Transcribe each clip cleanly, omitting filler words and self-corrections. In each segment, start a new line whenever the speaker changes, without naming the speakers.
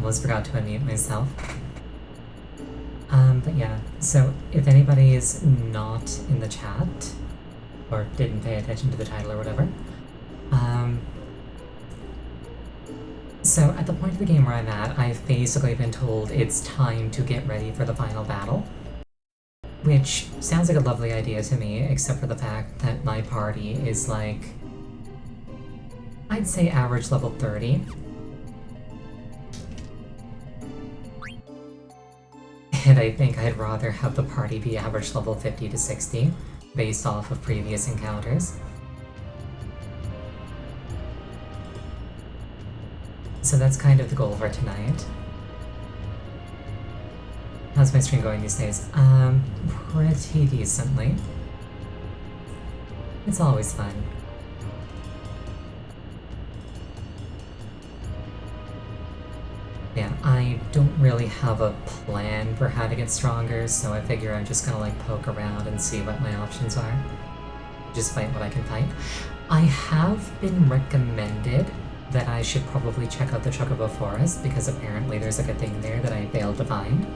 almost forgot to unmute myself. But yeah, so if anybody is not in the chat, or didn't pay attention to the title or whatever, so at the point of the game where I'm at, I've basically been told it's time to get ready for the final battle. Which sounds like a lovely idea to me, except for the fact that my party is like, I'd say average level 30. And I think I'd rather have the party be average level 50 to 60, based off of previous encounters. So that's kind of the goal for tonight. How's my stream going these days? Pretty decently. It's always fun. Yeah, I don't really have a plan for how to get stronger, so I figure I'm just gonna like poke around and see what my options are. Just fight what I can fight. I have been recommended that I should probably check out the Chocobo Forest, because apparently there's like a thing there that I failed to find.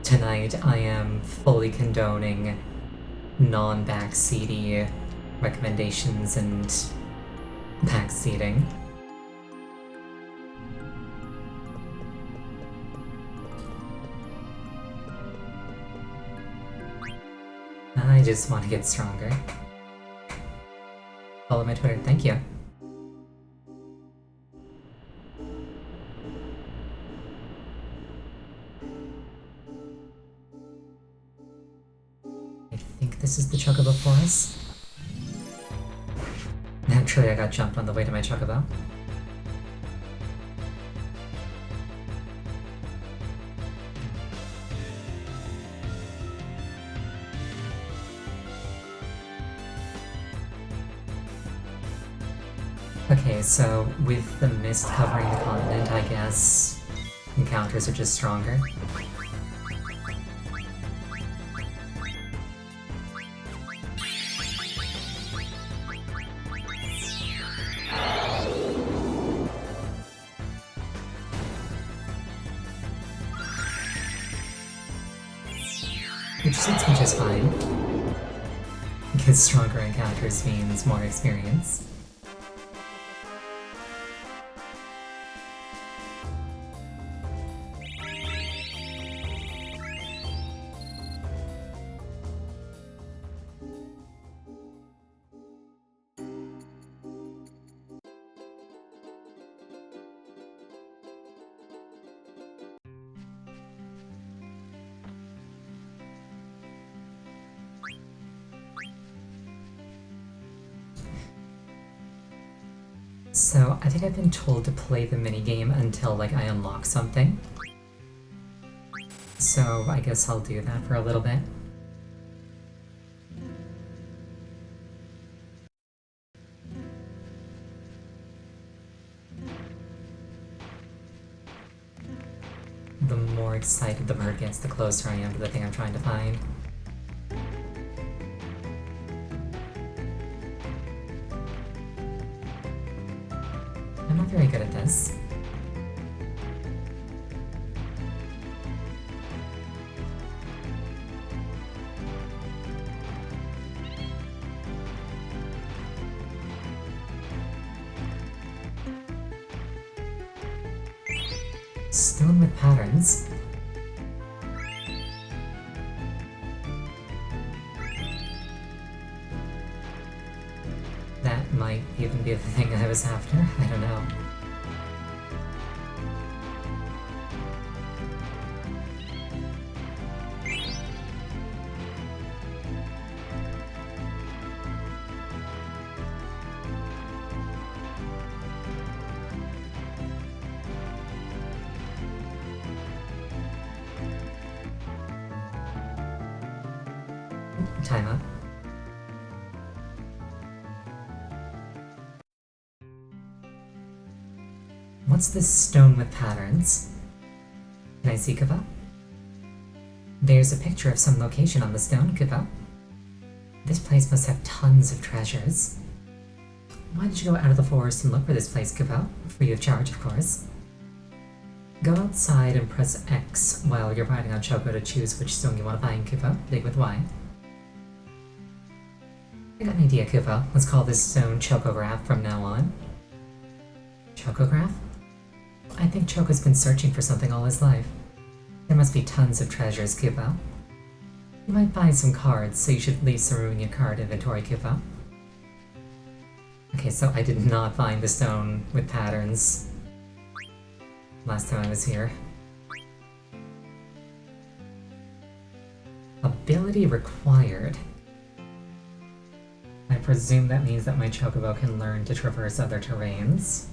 Tonight I am fully condoning non-backseaty recommendations and backseating. I just want to get stronger. Follow my Twitter, thank you. I think this is the Chocobo Forest. Naturally, I got jumped on the way to my Chocobo. Okay, so with the mist covering the continent, I guess encounters are just stronger. Which suits me just fine, because stronger encounters means more experience. So, I think I've been told to play the minigame until, like, I unlock something. So, I guess I'll do that for a little bit. The more excited the bird gets, the closer I am to the thing I'm trying to find. I'm not very good at this. Stone with patterns. That might even be the thing I was after, I don't know. Time up. What's this stone with patterns? Can I see Kava? There's a picture of some location on the stone, Kupo. This place must have tons of treasures. Why did you go out of the forest and look for this place, Kupo? Free of charge, of course. Go outside and press X while you're riding on Choco to choose which stone you want to find, Kupo. Dig with Y. I got an idea, Kupo. Let's call this stone Chocograph from now on. Chocograph? I think Choco's been searching for something all his life. There must be tons of treasures, Kupo. You might find some cards, so you should leave some room in your card inventory, Kupo. Okay, so I did not find the stone with patterns last time I was here. Ability required. I presume that means that my Chocobo can learn to traverse other terrains.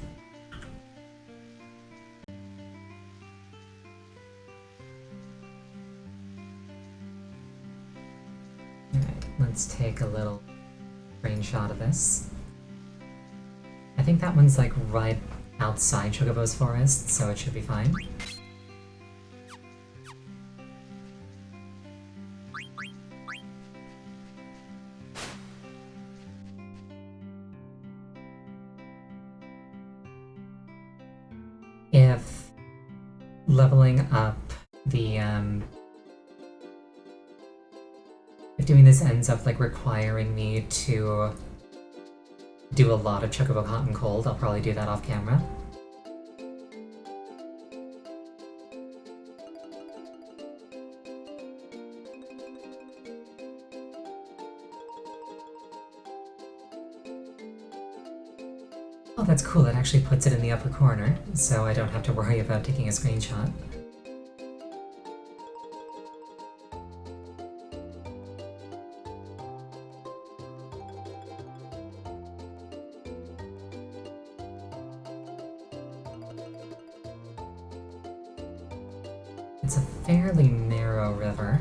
Alright, let's take a little screenshot of this. I think that one's like right outside Chocobo's forest, so it should be fine. If leveling up the, if doing this ends up like requiring me to do a lot of Chocobo Hot and Cold, I'll probably do that off camera. Oh, that's cool, it actually puts it in the upper corner, so I don't have to worry about taking a screenshot. It's a fairly narrow river.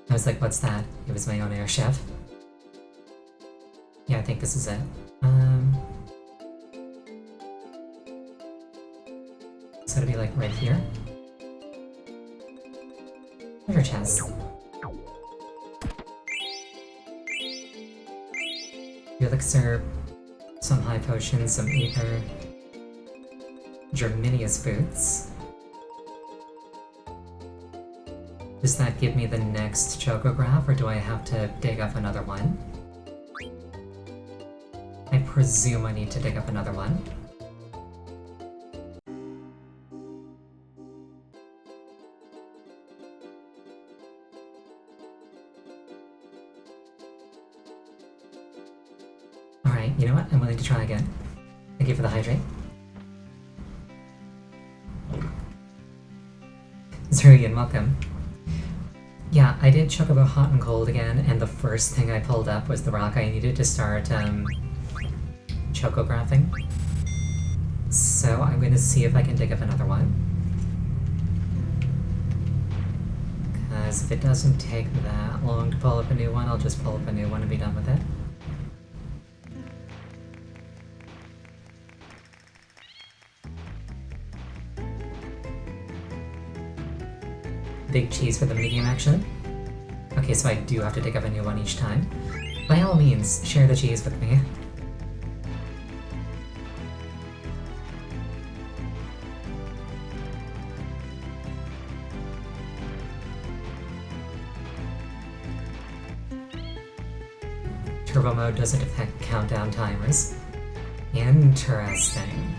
I was like, what's that? It was my own airship. Yeah, I think this is it. So it'll be like right here. Treasure chest. Elixir, some high potions, some ether. Germinius boots. Does that give me the next Chocograph, or do I have to dig up another one? I presume I need to dig up another one. Alright, you know what? I'm willing to try again. Thank you for the hydrate. Zurian, welcome. Yeah, I did Chocobo Hot and Cold again, and the first thing I pulled up was the rock I needed to start, Chocographing. So I'm going to see if I can dig up another one. Because if it doesn't take that long to pull up a new one, I'll just pull up a new one and be done with it. Big cheese for the medium, actually. Okay, so I do have to dig up a new one each time. By all means, share the cheese with me. Turbo mode doesn't affect countdown timers. Interesting.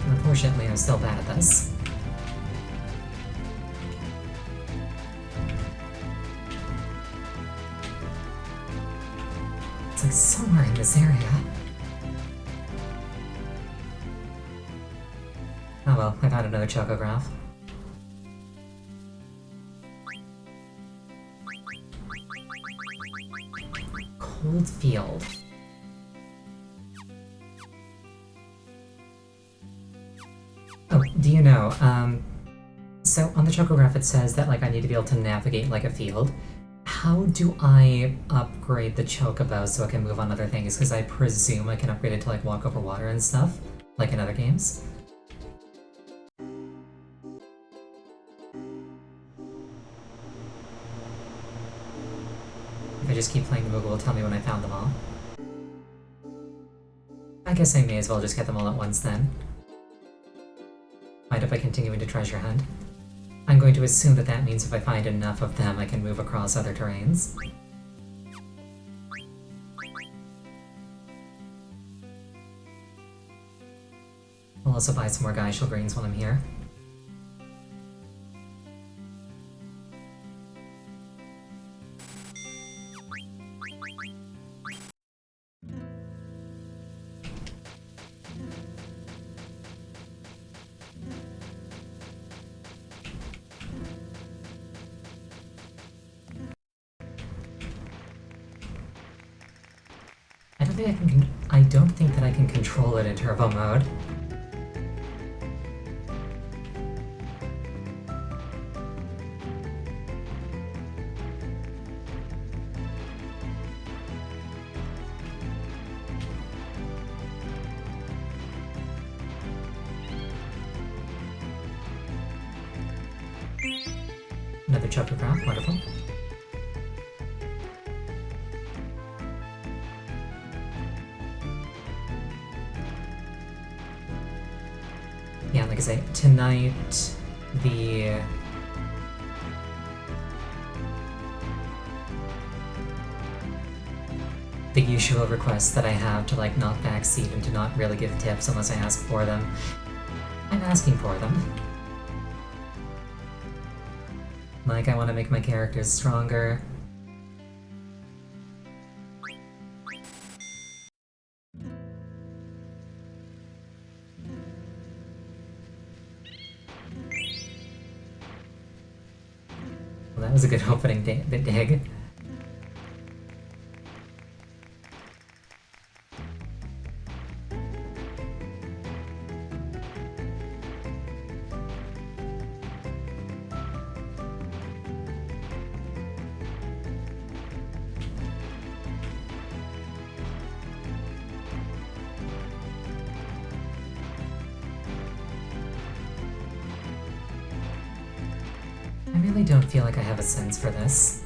Unfortunately, I'm still bad at this. It's like somewhere in this area. Oh well, I found another Chocograph. cold field. Oh, do you know, so on the Chocograph it says that, like, I need to be able to navigate like a field. How do I upgrade the Chocobo so I can move on other things? Because I presume I can upgrade it to, like, walk over water and stuff, like in other games. If I just keep playing the Moogle, will tell me when I found them all. I guess I may as well just get them all at once then. Mind if I continue into Treasure Hunt? I'm going to assume that that means if I find enough of them, I can move across other terrains. I'll also buy some more Gysahl Greens while I'm here. I don't think that I can control it in turbo mode. Another Chocograph, wonderful. Yeah, like I say, tonight, the usual requests that I have to, like, not backseat and to not really give tips unless I ask for them. I'm asking for them. Like, I want to make my characters stronger. Well, that was a good opening dig. I really don't feel like I have a sense for this.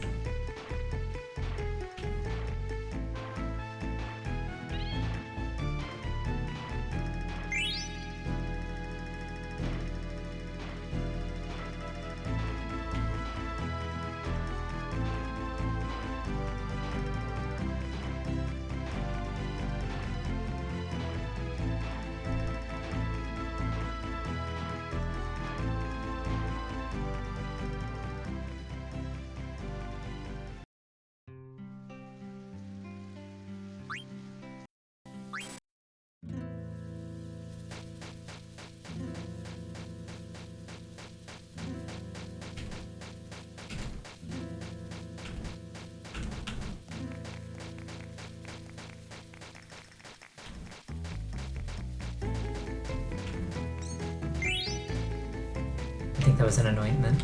I think that was an anointment.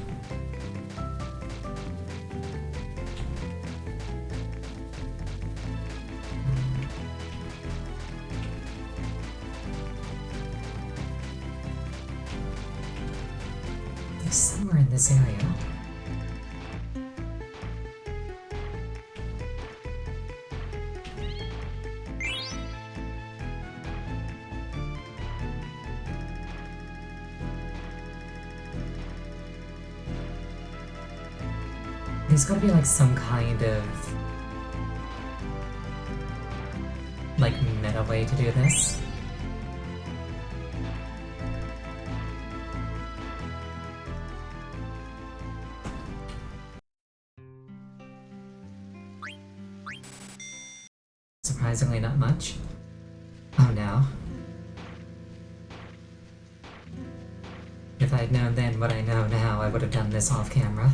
They're somewhere in this area. There's gotta be, like, some kind of, like, meta way to do this. Surprisingly not much. Oh no. If I'd known then what I know now, I would have done this off camera.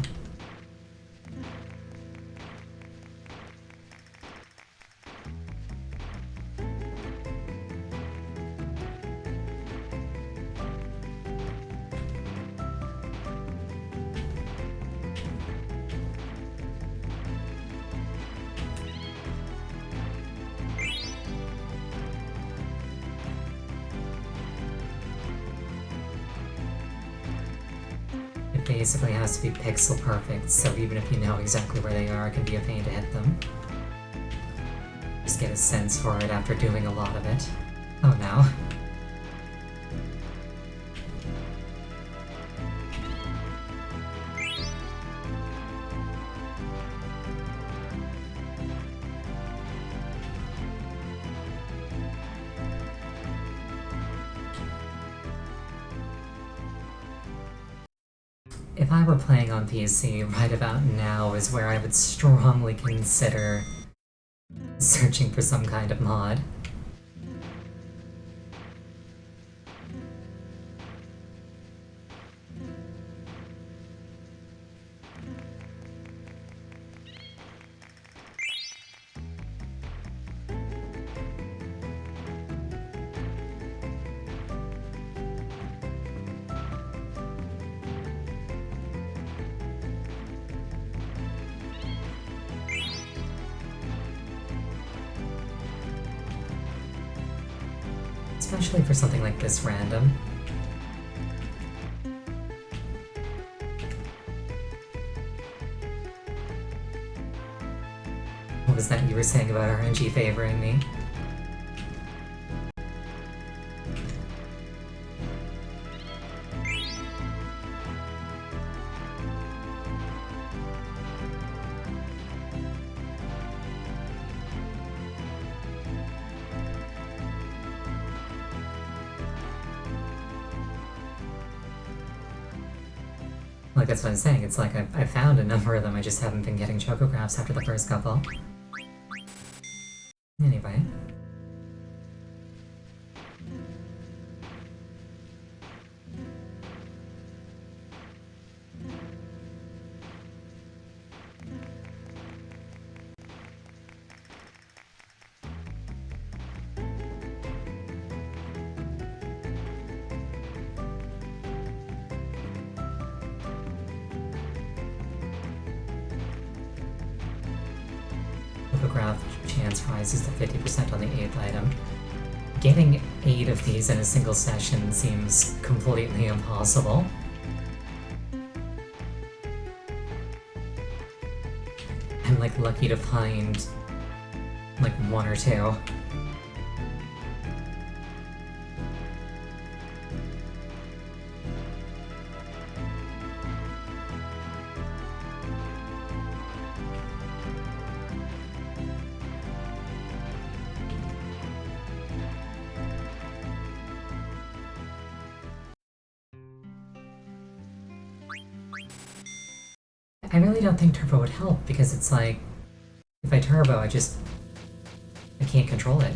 basically has to be pixel perfect, so even if you know exactly where they are, it can be a pain to hit them. Just get a sense for it after doing a lot of it. Oh no. If I were playing on PC, right about now is where I would strongly consider searching for some kind of mod. Especially for something like this random. What was that you were saying about RNG favoring me? Like, that's what I'm saying, it's like I found a number of them, I just haven't been getting chocographs after the first couple. Anyway. Photograph chance rises to 50% on the 8th item. Getting 8 of these in a single session seems completely impossible. I'm like lucky to find like 1 or 2. I really don't think turbo would help, because it's like, if I turbo, I can't control it.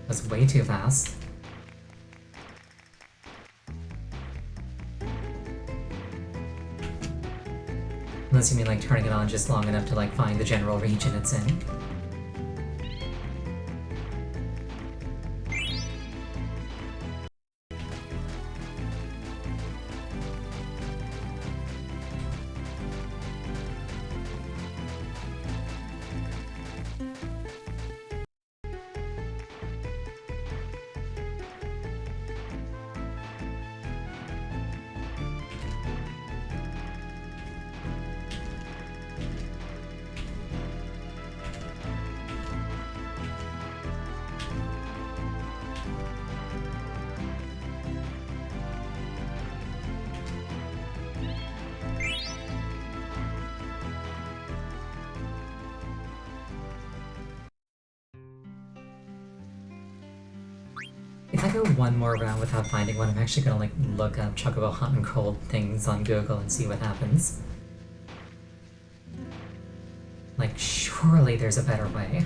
That's way too fast. Unless you mean like turning it on just long enough to like find the general region it's in. If I go one more round without finding one, I'm actually gonna like look up Chocobo hot and cold things on Google and see what happens. Like, surely there's a better way.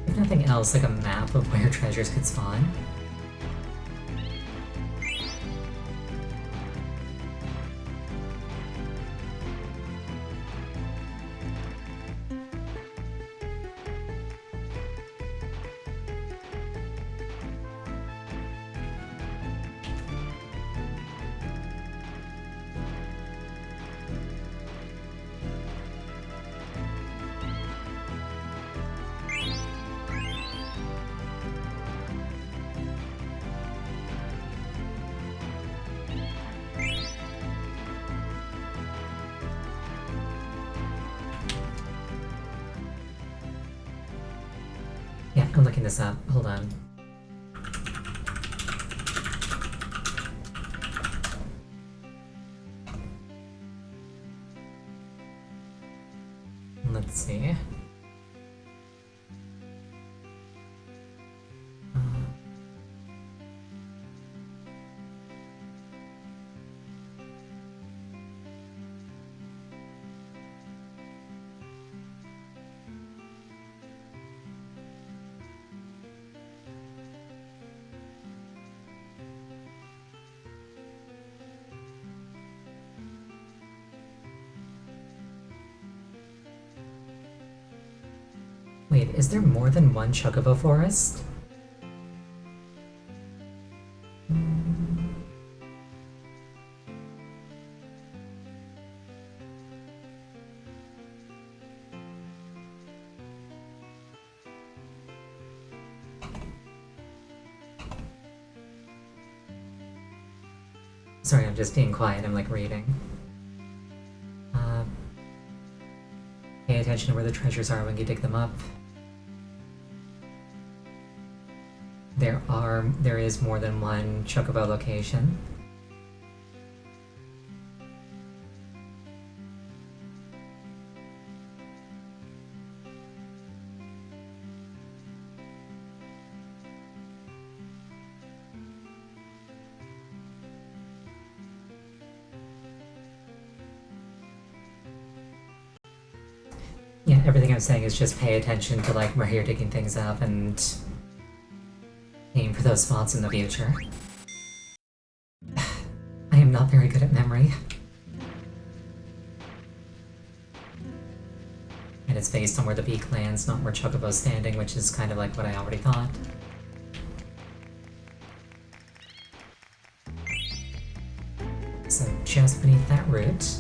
If nothing else, like a map of where treasures could spawn. Yeah, I'm looking this up. Hold on. Let's see. Wait, is there more than one Chocobo forest? Sorry, I'm just being quiet. I'm like reading. Pay attention to where the treasures are when you dig them up. There is more than one Chocobo location. Yeah, everything I'm saying is just pay attention to like where you're digging things up and aim for those spots in the future. I am not very good at memory. And it's based on where the beak lands, not where Chocobo's standing, which is kind of like what I already thought. So just beneath that root.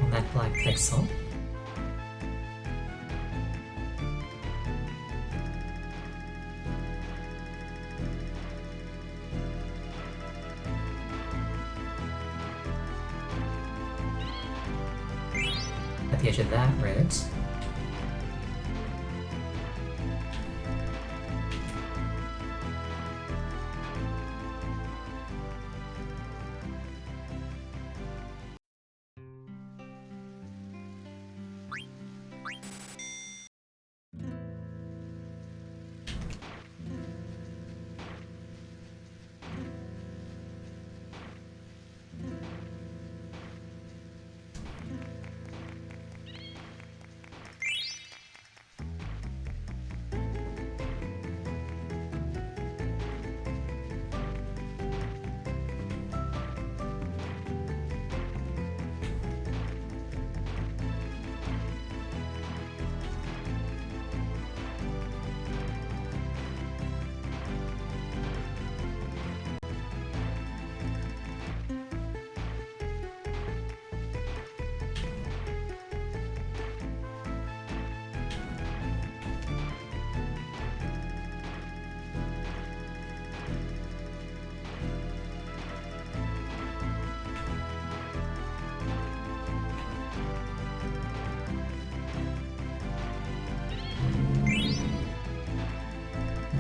On that black pixel. At the edge of that root.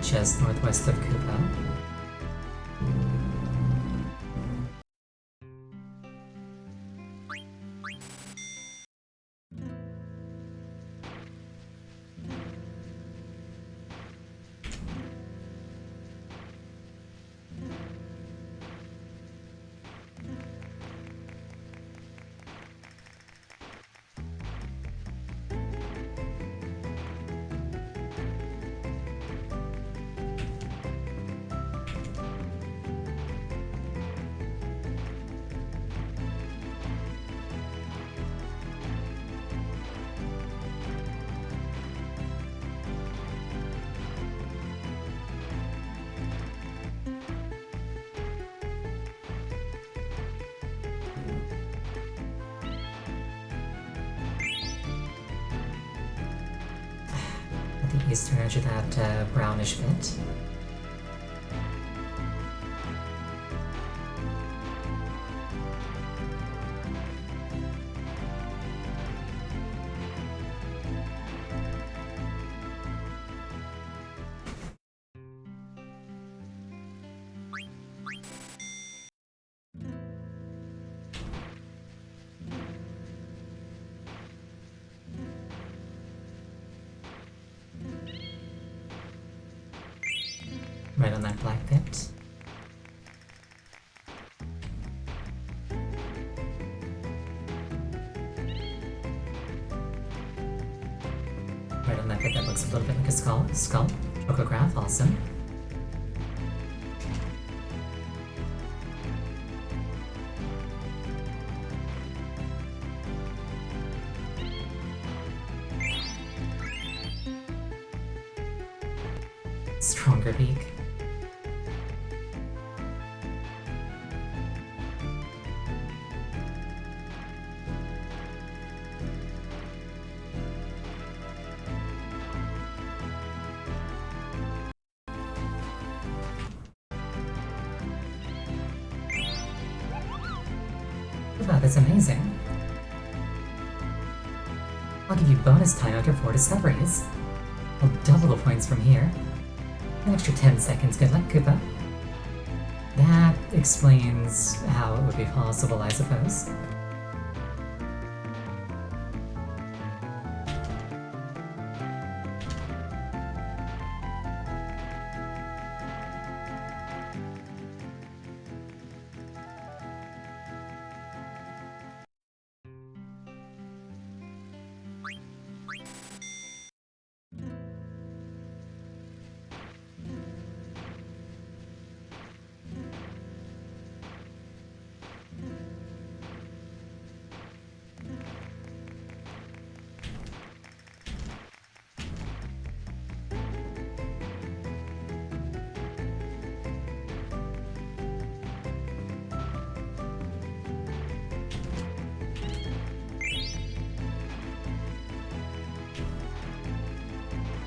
Just northwest of Kupo. eastern edge of that brownish bit. Right on that black pit. Right on that bit that looks a little bit like a skull. Chocograph, awesome. Stronger beak. Wow, that's amazing. I'll give you bonus time after 4 discoveries. I'll double the points from here. An extra 10 seconds, good luck, Koopa. That explains how it would be possible, I suppose.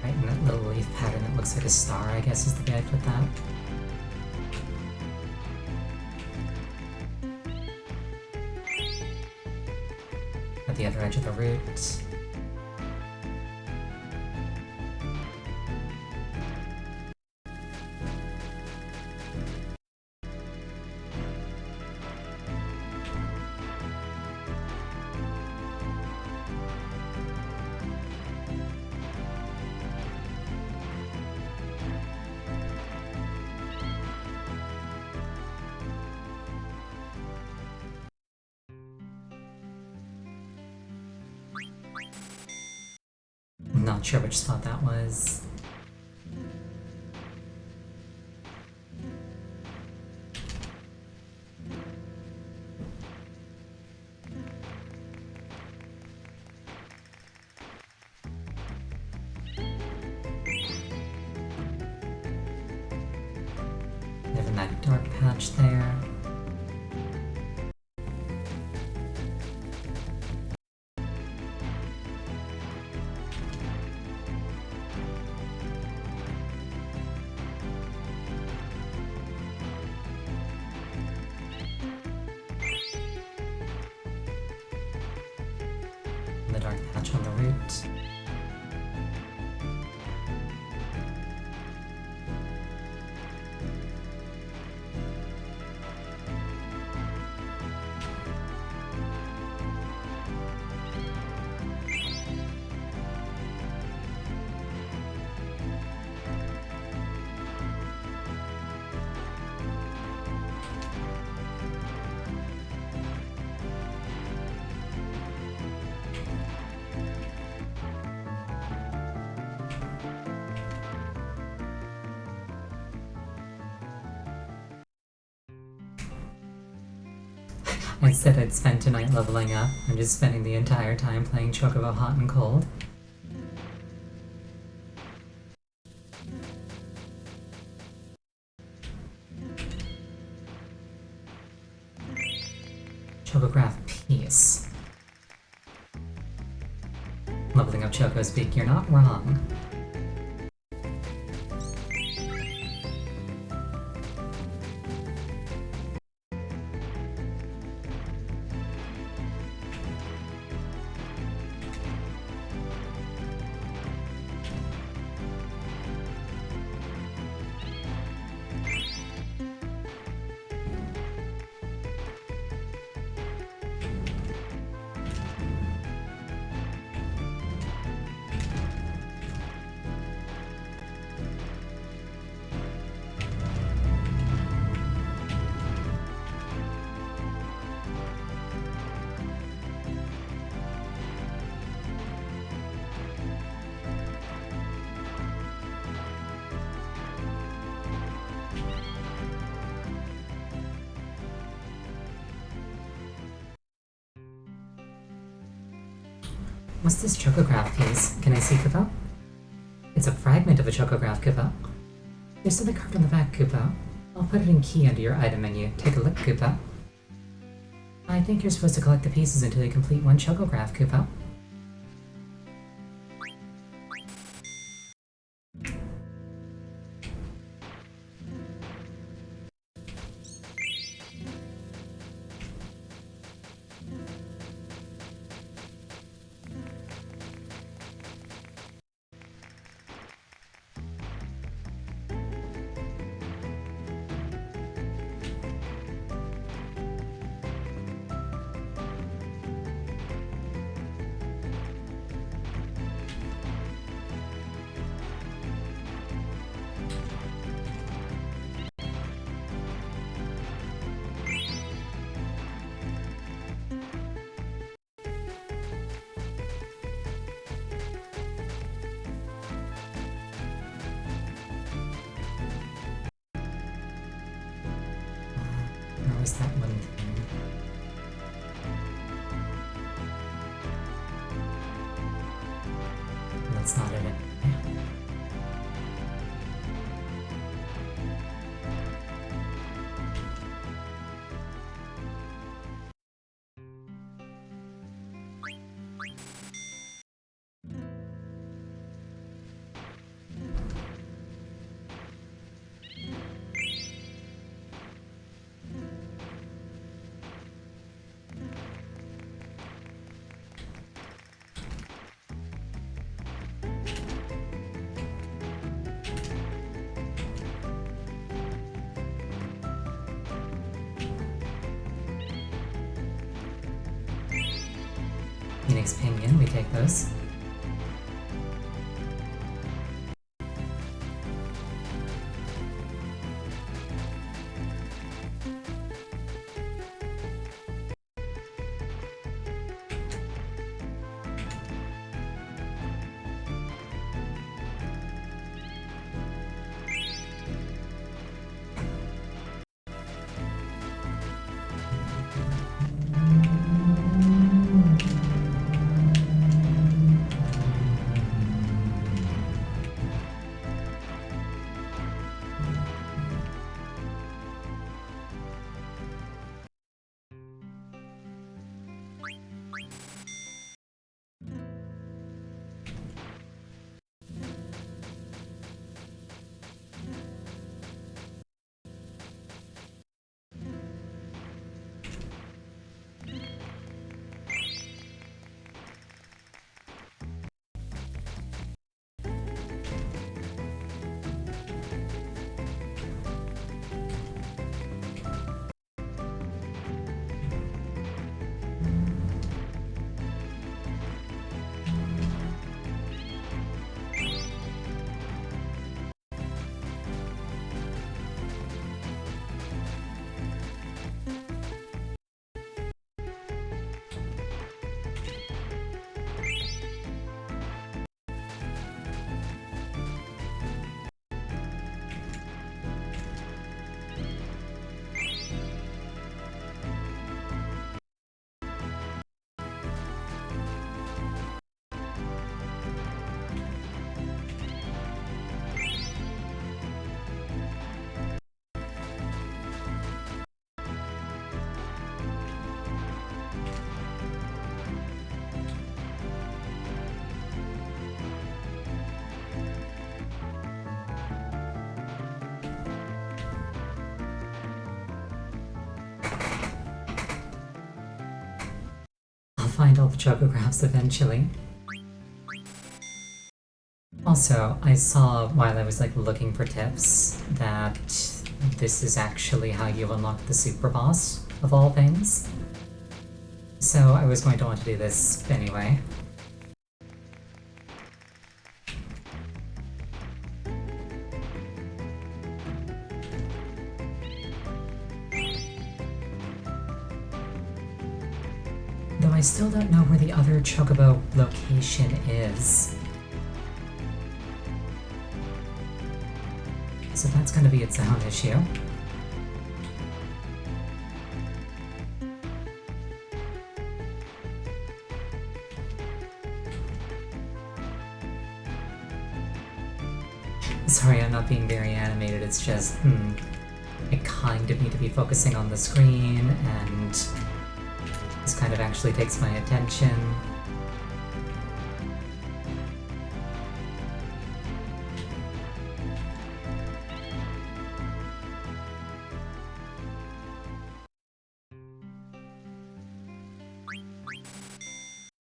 Right, and that little leaf pattern that looks like a star, I guess is the way I put that. At the other edge of the root. Not sure which spot that was. Having that dark patch there. The dark patch on the root. I said I'd spend tonight leveling up. I'm just spending the entire time playing Chocobo Hot and Cold. Chocograph Peace. Leveling up Choco's beak, you're not wrong. What's this chocograph piece? Can I see, Kupo? It's a fragment of a chocograph, Kupo. There's something carved on the back, Kupo. I'll put it in key under your item menu. Take a look, Kupo. I think you're supposed to collect the pieces until you complete one chocograph, Kupo. Where was that one thing? That's not it. Phoenix Pinion, we take those. Find all the chocographs eventually. Also, I saw while I was looking for tips that this is actually how you unlock the super boss of all things. So I was going to want to do this anyway. Though I still don't know where the other Chocobo location is. So that's going to be its own issue. Sorry, I'm not being very animated, it's just, I kind of need to be focusing on the screen, and this kind of actually takes my attention.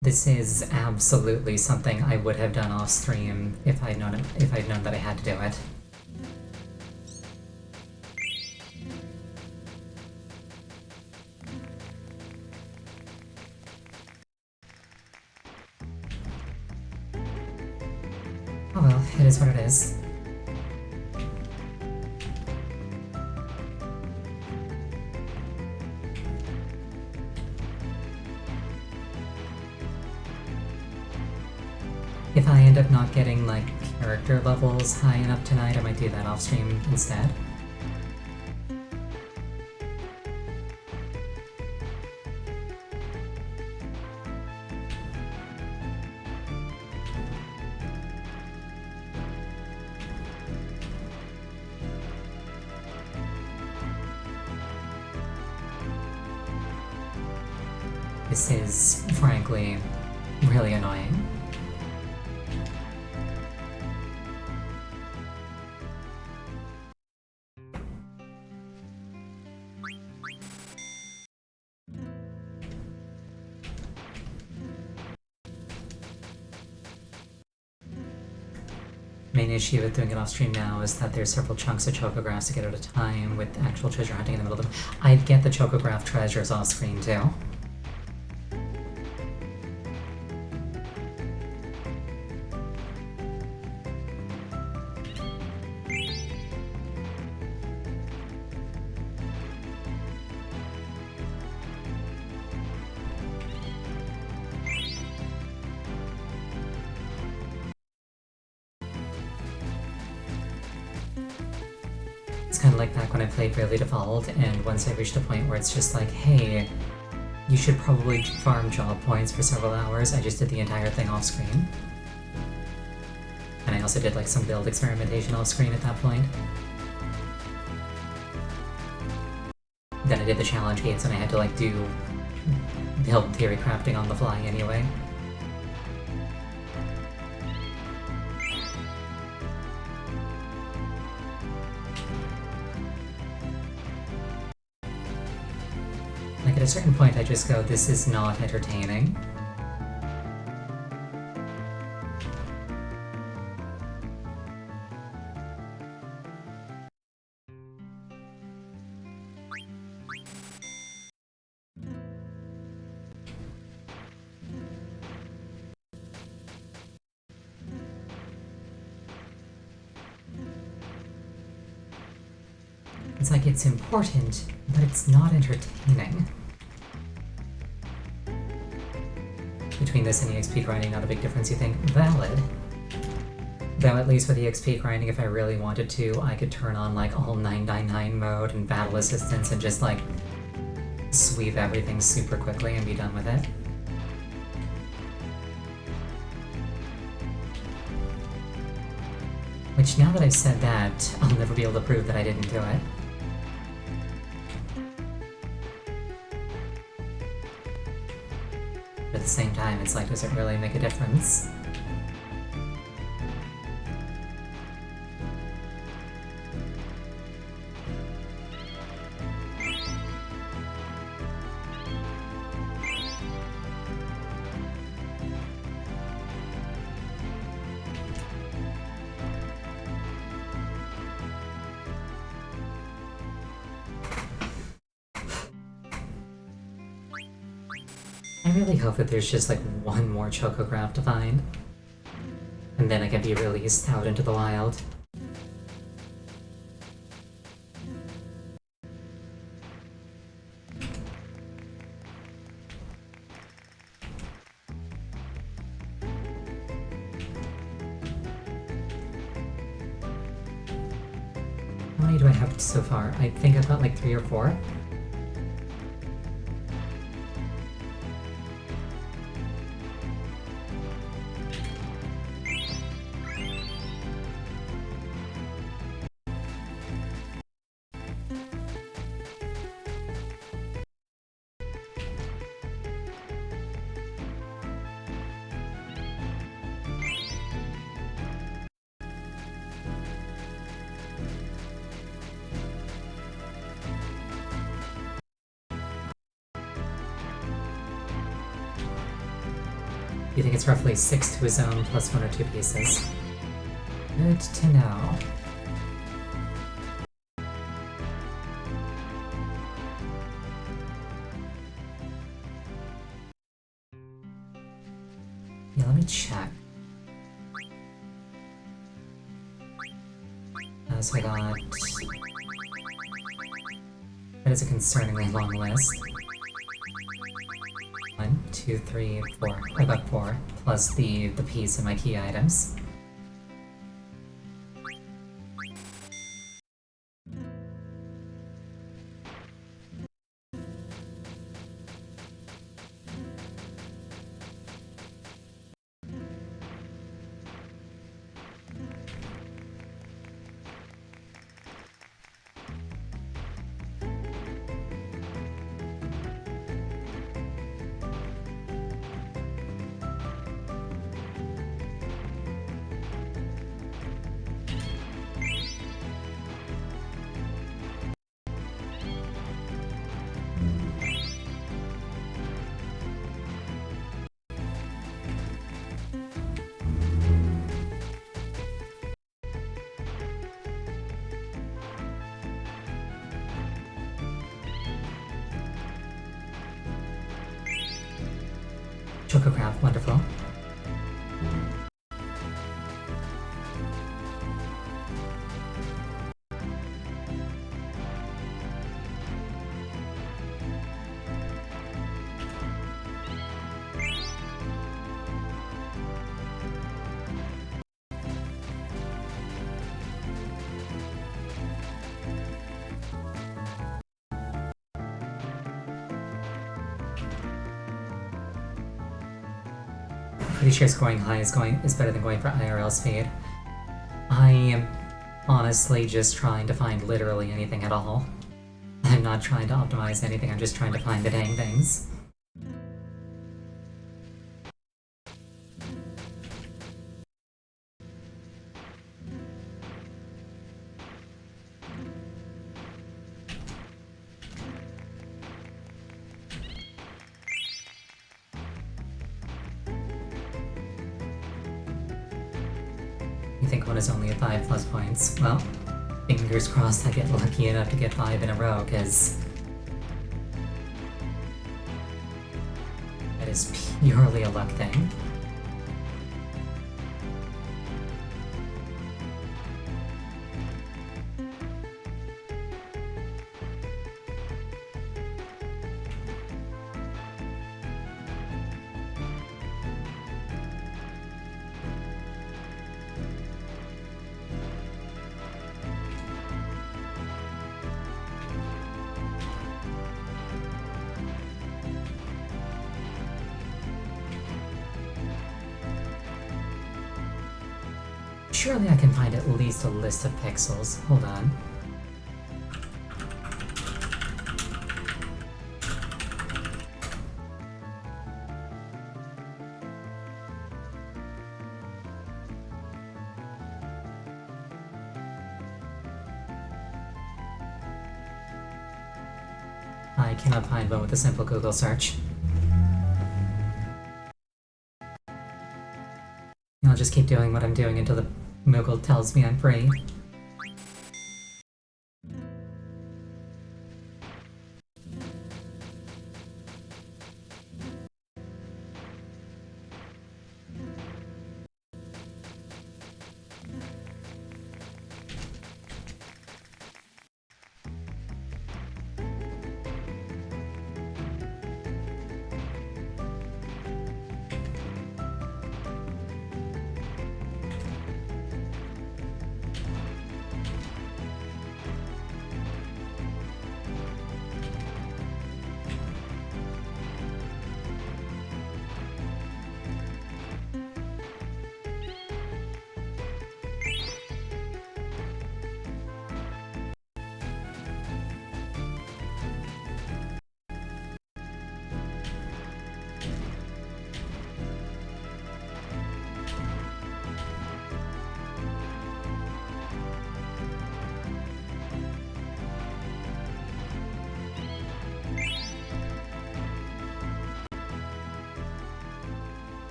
This is absolutely something I would have done off stream if I'd known that I had to do it. Oh well, it is what it is. If I end up not getting, like, character levels high enough tonight, I might do that off stream instead. This is, frankly, really annoying. Main issue with doing it off stream now is that there's several chunks of chocographs to get at a time with actual treasure hunting in the middle of them. I'd get the chocograph treasures off screen too. It's kind of like back when I played Bravely Default, and once I reached a point where it's just like, hey, you should probably farm job points for several hours, I just did the entire thing off screen. And I also did like some build experimentation off screen at that point. Then I did the challenge gates and I had to like do build theory crafting on the fly anyway. Like at a certain point I just go, this is not entertaining. It's like it's important, but it's not entertaining. Between this and EXP grinding, not a big difference, you think? Valid. Though at least with EXP grinding, if I really wanted to, I could turn on like all 999 mode and battle assistance and just like sweep everything super quickly and be done with it. Which, now that I've said that, I'll never be able to prove that I didn't do it. But at the same time, it's like, does it really make a difference? I really hope that there's just like one more chocograph to find. And then I can be released out into the wild. How many do I have so far? I think I've got like 3 or 4. You think it's roughly 6 to his own plus 1 or 2 pieces. Good to know. Yeah, let me check. So I got... That is a concerningly long list. 1, 2, 3, 4. I got 4, plus the piece in my key items. Chococraft, wonderful. Pretty sure scoring high is better than going for IRL speed. I am honestly just trying to find literally anything at all. I'm not trying to optimize anything, I'm just trying to find the dang things. You think one is only at 5 plus points? Well, fingers crossed I get lucky enough to get 5 in a row, because that is purely a luck thing. Surely I can find at least a list of pixels. Hold on. I cannot find one with a simple Google search. I'll just keep doing what I'm doing until the Moogle tells me I'm free.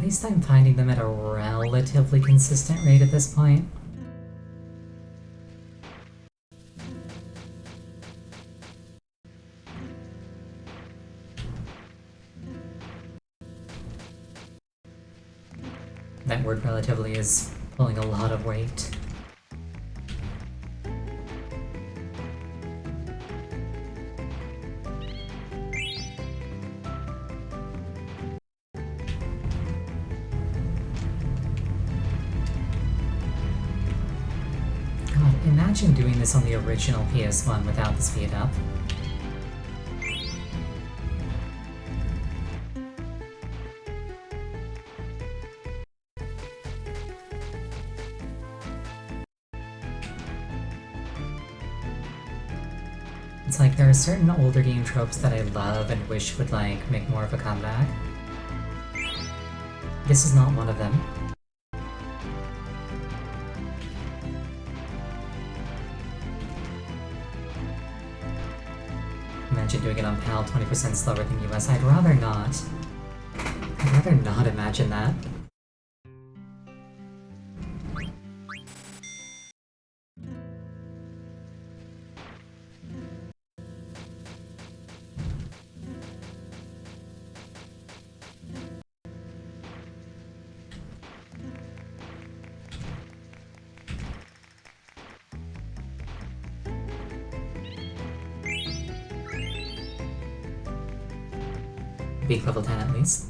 least I'm finding them at a relatively consistent rate at this point. That word relatively is pulling a lot of weight. God, imagine doing this on the original PS1 without the speed up. It's like there are certain older game tropes that I love and wish would like make more of a comeback. This is not one of them. Imagine doing it on PAL 20% slower than US. I'd rather not. I'd rather not imagine that. Beak level 10 at least.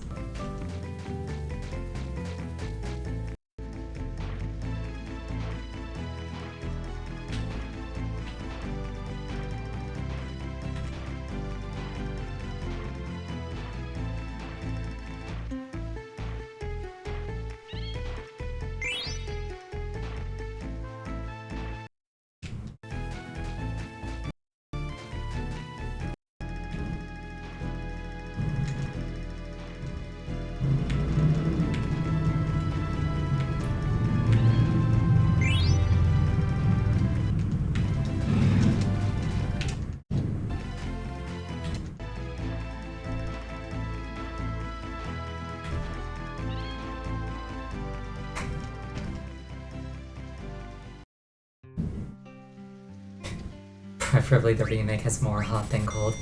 Preferably the remake has more hot than cold.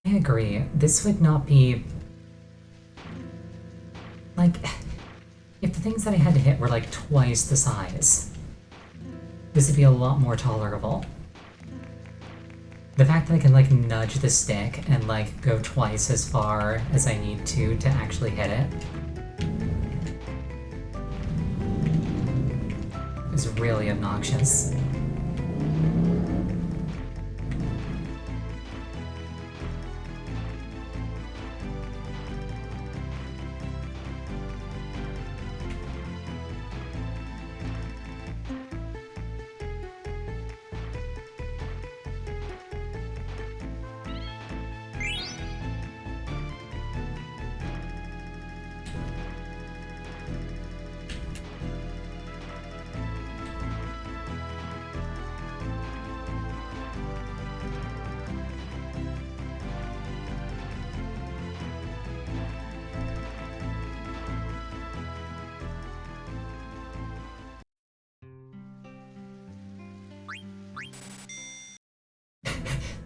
I agree. This would not be... Like, if the things that I had to hit were like twice the size, this would be a lot more tolerable. The fact that I can like nudge the stick and like go twice as far as I need to actually hit it is really obnoxious.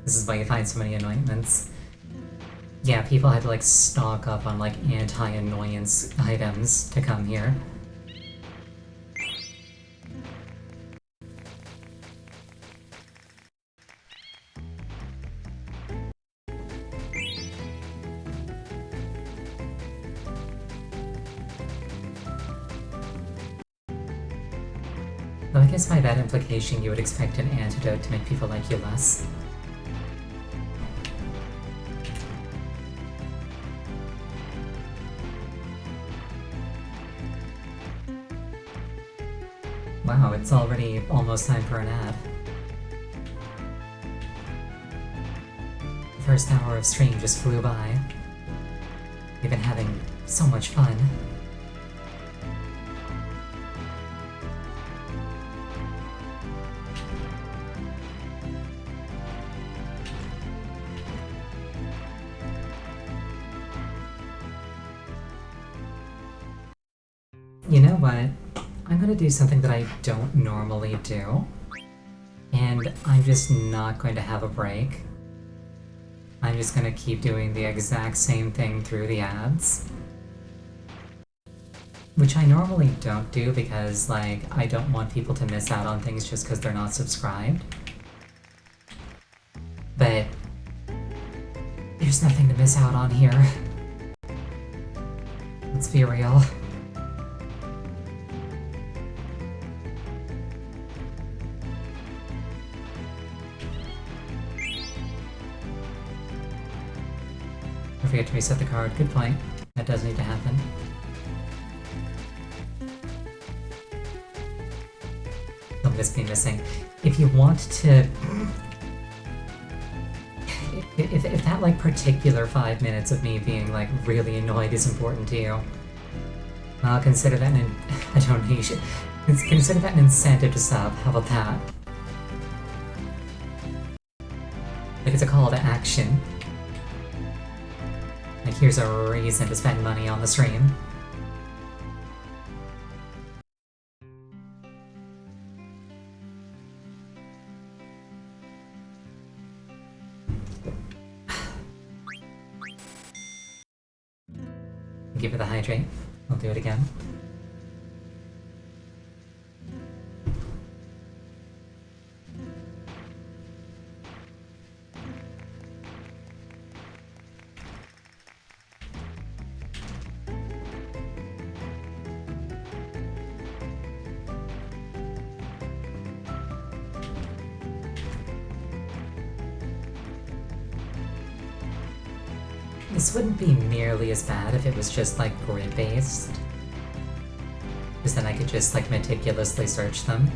This is why you find so many anointments. Yeah, people had to like stock up on like anti-annoyance items to come here. Though I guess by that implication you would expect an antidote to make people like you less. Wow, it's already almost time for an ad. The first hour of stream just flew by. We've been having so much fun. You know what? I'm gonna do something that I don't normally do. And I'm just not going to have a break. I'm just gonna keep doing the exact same thing through the ads. Which I normally don't do because, like, I don't want people to miss out on things just because they're not subscribed. But there's nothing to miss out on here. Let's be real. I forget to reset the card. Good point. That does need to happen. Don't miss me missing. If you want to... If that, like, particular 5 minutes of me being, like, really annoyed is important to you, I'll consider that a donation. Consider that an incentive to sub. How about that? Like, it's a call to action. Like, here's a reason to spend money on the stream. Give it the hydrate. I'll do it again. This wouldn't be nearly as bad if it was just, like, grid-based. Because then I could just, like, meticulously search them.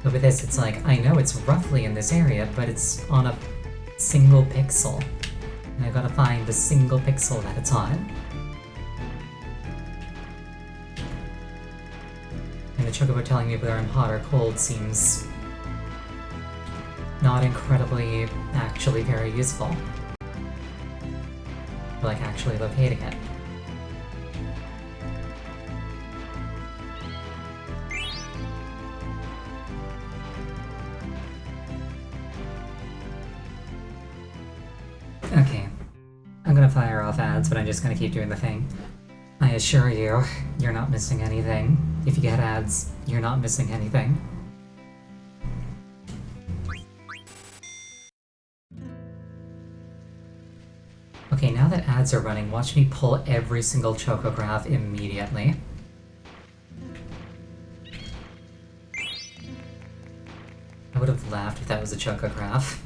But with this, it's like, I know it's roughly in this area, but it's on a single pixel. And I've gotta find the single pixel that it's on. And the Chocobo telling me whether I'm hot or cold seems not incredibly, actually very useful. Like, actually locating it. Okay. I'm gonna fire off ads, but I'm just gonna keep doing the thing. I assure you, you're not missing anything. If you get ads, you're not missing anything. Okay, now that ads are running, watch me pull every single Chocograph immediately. I would have laughed if that was a Chocograph.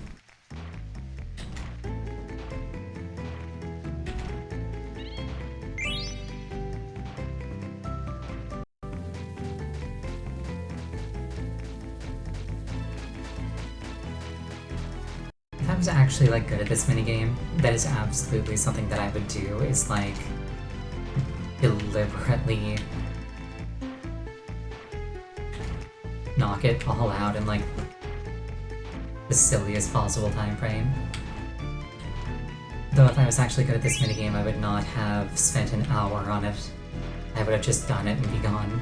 If I was actually, like, good at this minigame, that is absolutely something that I would do, is, like, deliberately knock it all out in, like, the silliest possible time frame. Though if I was actually good at this minigame, I would not have spent an hour on it. I would have just done it and be gone.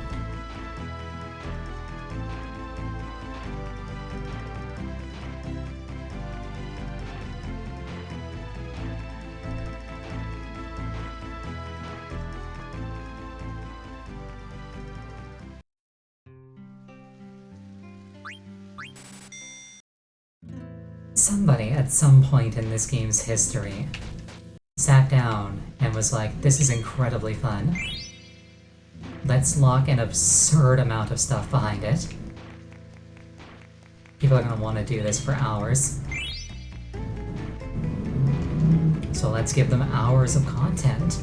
Somebody, at some point in this game's history, sat down and was like, this is incredibly fun. Let's lock an absurd amount of stuff behind it. People are gonna want to do this for hours. So let's give them hours of content.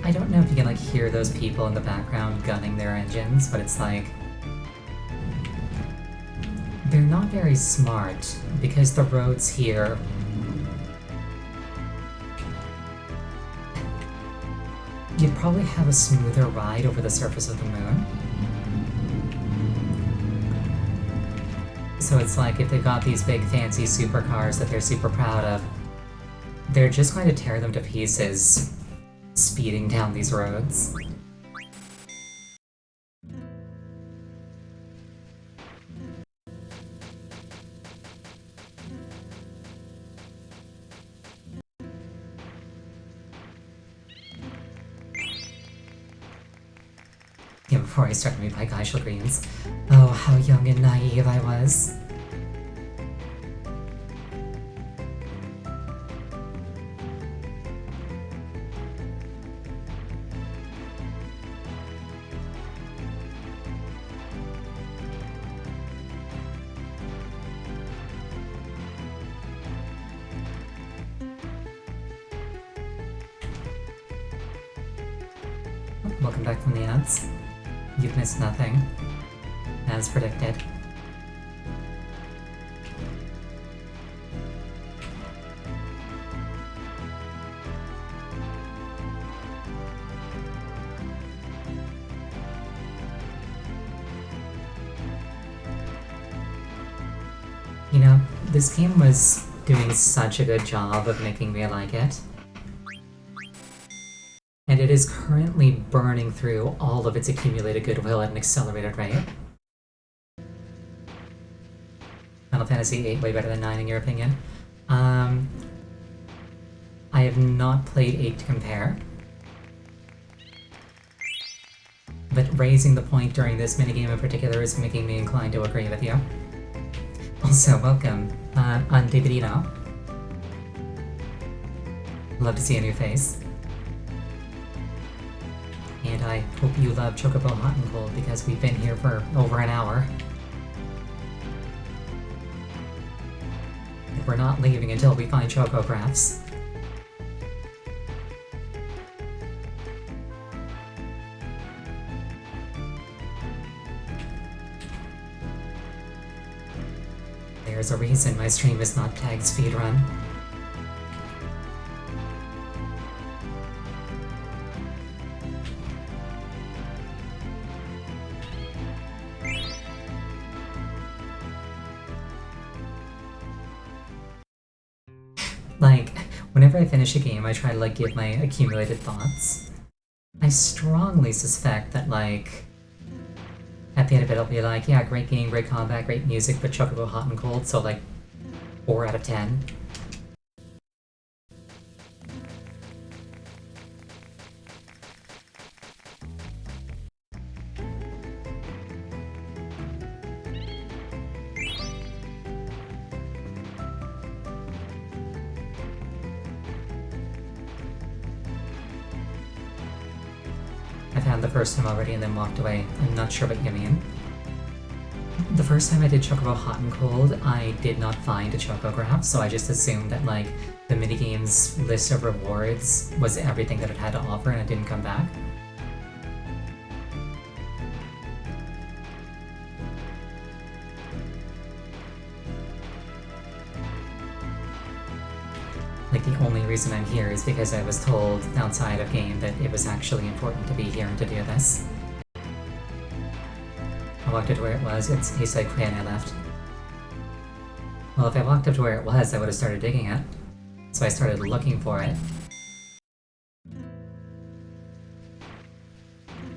I don't know if you can, like, hear those people in the background gunning their engines, but it's like... they're not very smart, because the roads here you'd probably have a smoother ride over the surface of the moon. So it's like if they've got these big fancy supercars that they're super proud of, they're just going to tear them to pieces speeding down these roads. Yeah, before I started to buy Geishel Greens. Oh, how young and naive I was. Welcome back from the ads. You've missed nothing, as predicted. You know, this game was doing such a good job of making me like it. And it is currently burning through all of its accumulated goodwill at an accelerated rate. Final Fantasy VIII way better than 9 in your opinion? I have not played 8 to compare. But raising the point during this minigame in particular is making me inclined to agree with you. Also, welcome, Undividino. Love to see a new face. And I hope you love Chocobo Hot and Cold because we've been here for over an hour. And we're not leaving until we find Chocographs. There's a reason my stream is not tagged speedrun. Like, whenever I finish a game, I try to, like, give my accumulated thoughts. I strongly suspect that, like, at the end of it, I'll be like, yeah, great game, great combat, great music, but Chocobo Hot and Cold, so, like, 4 out of 10. I found the first time already and then walked away. I'm not sure what you mean. The first time I did Chocobo Hot and Cold, I did not find a Chocograph, so I just assumed that, like, the minigame's list of rewards was everything that it had to offer and it didn't come back. Like, the only reason I'm here is because I was told outside of game that it was actually important to be here and to do this. I walked up to where it was, he said quit and I left. Well, if I walked up to where it was, I would have started digging it. So I started looking for it. And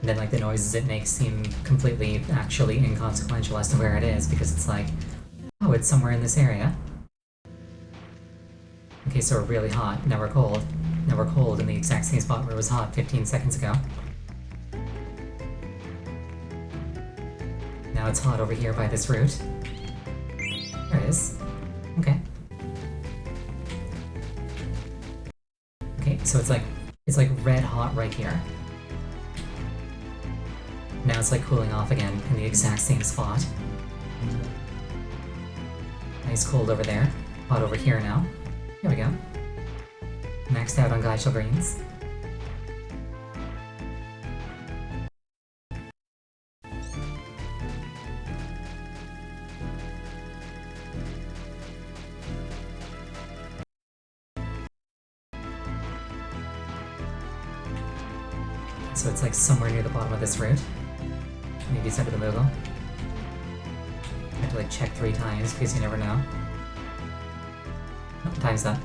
then, like, the noises it makes seem completely actually inconsequential as to where it is, because it's like, oh, it's somewhere in this area. Okay, so we're really hot, now we're cold. Now we're cold in the exact same spot where it was hot 15 seconds ago. Now it's hot over here by this route. There it is. Okay. Okay, so it's like red hot right here. Now it's like cooling off again in the exact same spot. Nice cold over there. Hot over here now. Here we go. Maxed out on Geishel Greens. so it's like somewhere near the bottom of this route. Maybe it's under the Moogle. I have to like check 3 times because you never know. Oh, time's done.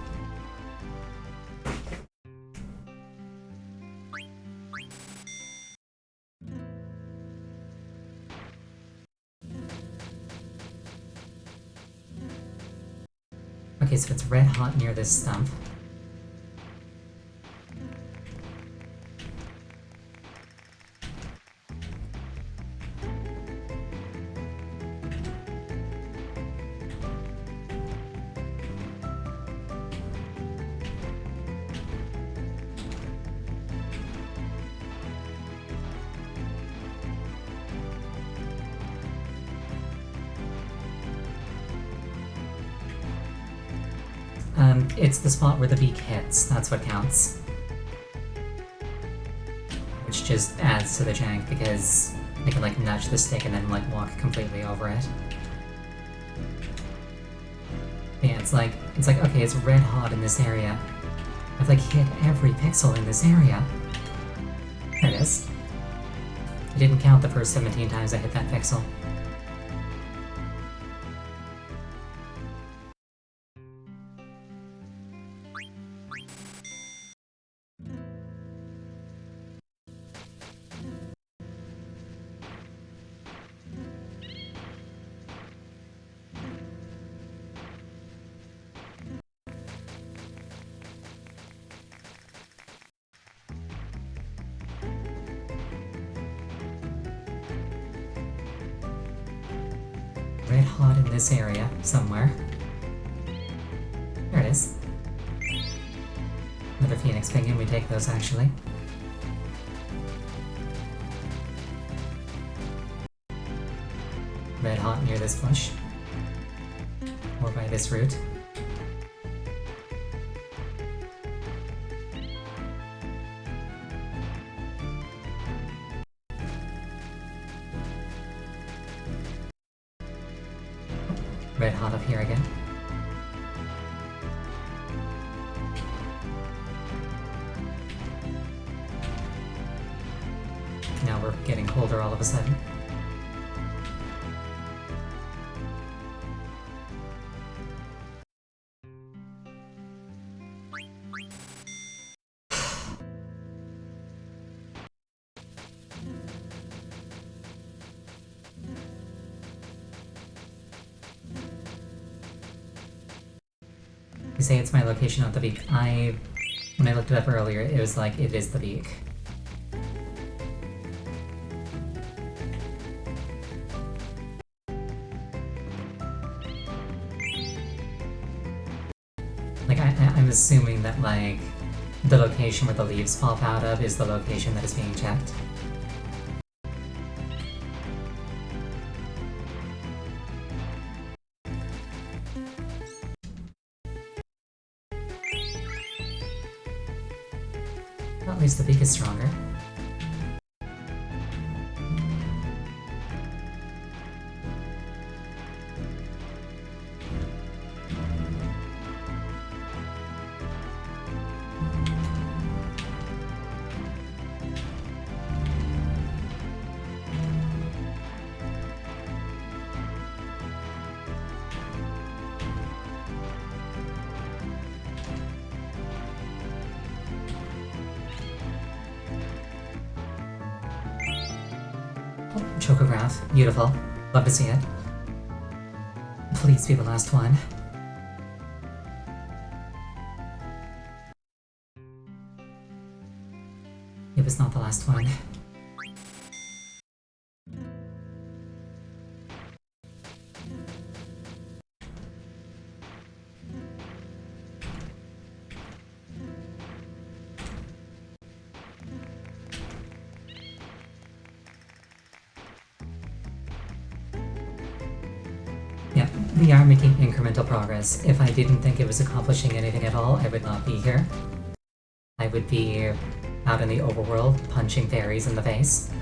Okay, so it's red hot near this stump. It's the spot where the beak hits, that's what counts. Which just adds to the jank because I can like nudge the stick and then like walk completely over it. Yeah, it's like, okay, it's red hot in this area. I've like hit every pixel in this area. There it is. I didn't count the first 17 times I hit that pixel. Red hot in this area, somewhere. There it is. Another Phoenix Pinion, we take those actually. Red hot near this bush. Or by this route. Red hot up here again. Now we're getting colder all of a sudden. You say it's my location of the beak. When I looked it up earlier, it was like, it is the beak. Like, I'm assuming that, like, the location where the leaves pop out of is the location that is being checked. Well, at least the beak is stronger. Chocograph. Beautiful. Love to see it. Please be the last one. It was not the last one. Yeah, we are making incremental progress. If I didn't think it was accomplishing anything at all, I would not be here. I would be out in the overworld, punching fairies in the face.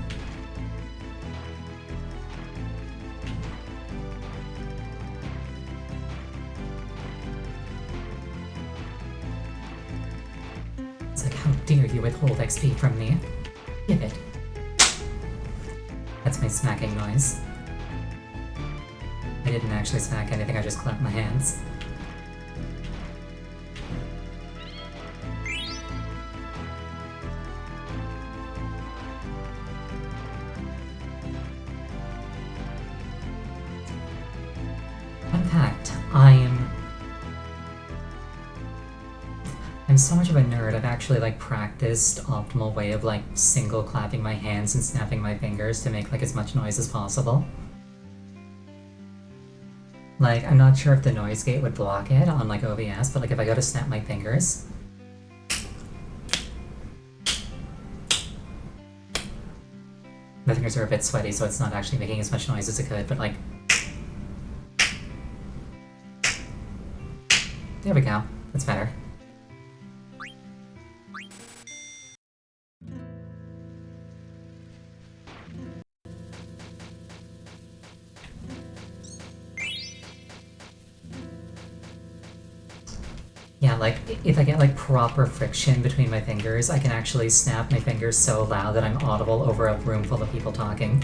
It's like, how dare you withhold XP from me? Give it. That's my smacking noise. I didn't actually smack anything, I just clapped my hands. Fun fact, I'm so much of a nerd, I've actually like practiced optimal way of like single clapping my hands and snapping my fingers to make like as much noise as possible. Like, I'm not sure if the noise gate would block it on like OBS, but like if I go to snap my fingers, my fingers are a bit sweaty, so it's not actually making as much noise as it could, but like... There we go. That's better. Yeah, like, if I get like proper friction between my fingers, I can actually snap my fingers so loud that I'm audible over a room full of people talking.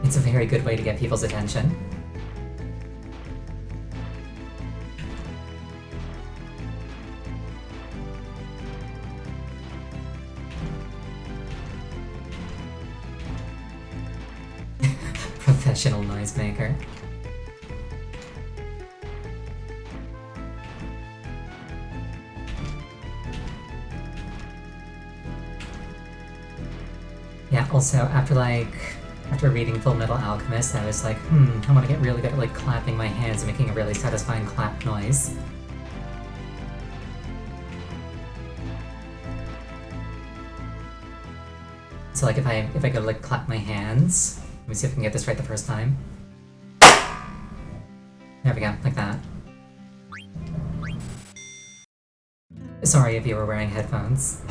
It's a very good way to get people's attention. Professional noisemaker. Yeah, also, after reading Full Metal Alchemist, I was like, I want to get really good at like clapping my hands and making a really satisfying clap noise. So like if I go to like clap my hands, let me see if I can get this right the first time. There we go, like that. Sorry if you were wearing headphones.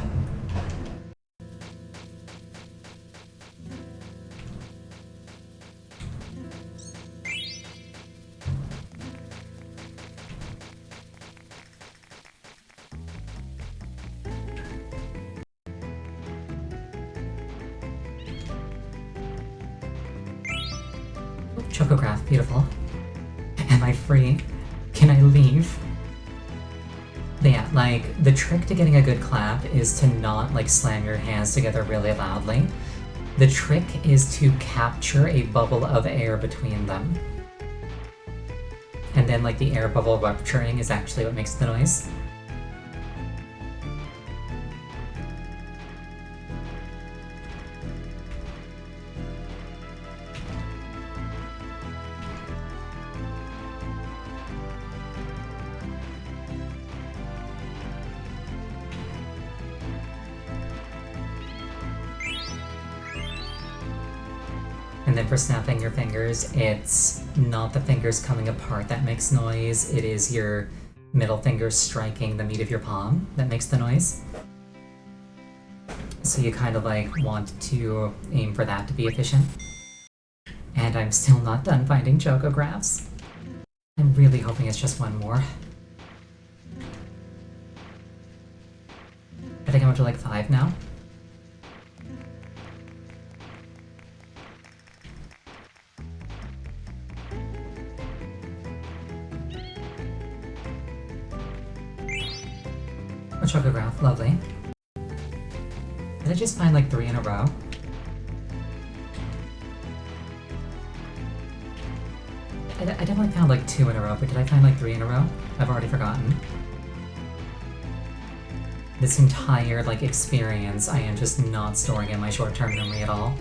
Chocograph, beautiful. Am I free? Can I leave? But yeah, like, the trick to getting a good clap is to not, like, slam your hands together really loudly. The trick is to capture a bubble of air between them. And then, like, the air bubble rupturing is actually what makes the noise. And then for snapping your fingers, it's not the fingers coming apart that makes noise, it is your middle finger striking the meat of your palm that makes the noise. So you kind of like want to aim for that to be efficient. And I'm still not done finding chocographs. I'm really hoping it's just one more. I think I'm up to like 5 now. A chocograph, lovely. Did I just find like 3 in a row? I definitely found like 2 in a row, but did I find like 3 in a row? I've already forgotten. This entire like experience I am just not storing in my short-term memory at all.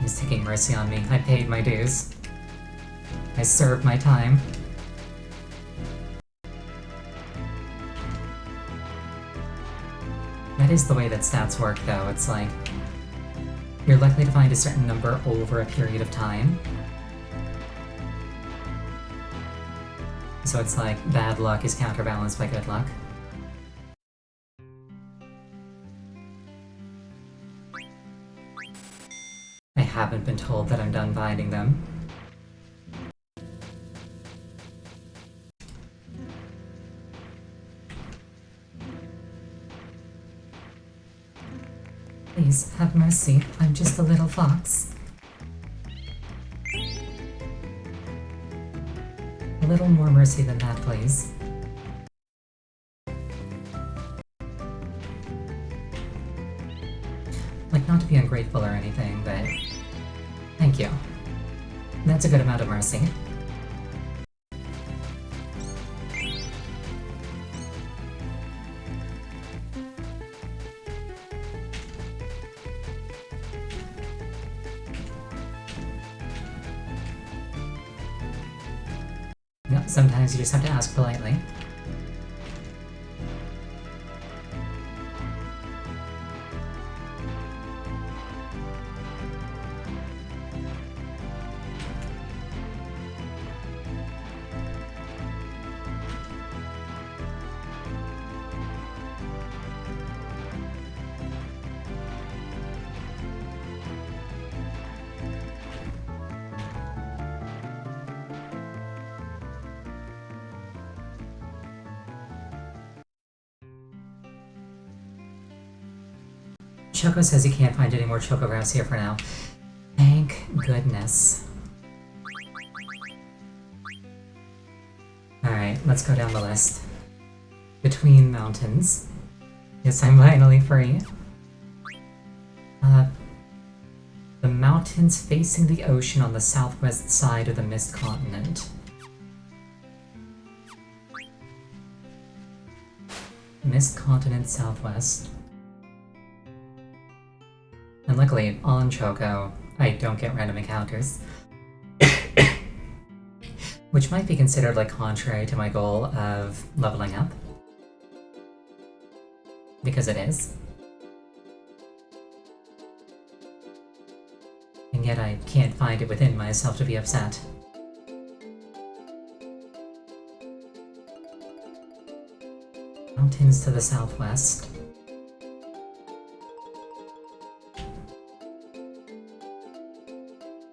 He's taking mercy on me. I paid my dues. I served my time. That is the way that stats work, though. It's like, you're likely to find a certain number over a period of time. So it's like, bad luck is counterbalanced by good luck. I haven't been told that I'm done finding them. Please, have mercy. I'm just a little fox. A little more mercy than that, please. Like, not to be ungrateful or anything, but... Thank you. That's a good amount of mercy. Yep, sometimes you just have to ask politely. Choco says he can't find any more Chocographs here for now. Thank goodness. Alright, let's go down the list. Between mountains. Yes, I'm finally free. The mountains facing the ocean on the southwest side of the Mist Continent. Mist Continent Southwest. And luckily, on Choco, I don't get random encounters. Which might be considered like contrary to my goal of leveling up. Because it is. And yet I can't find it within myself to be upset. Mountains to the southwest.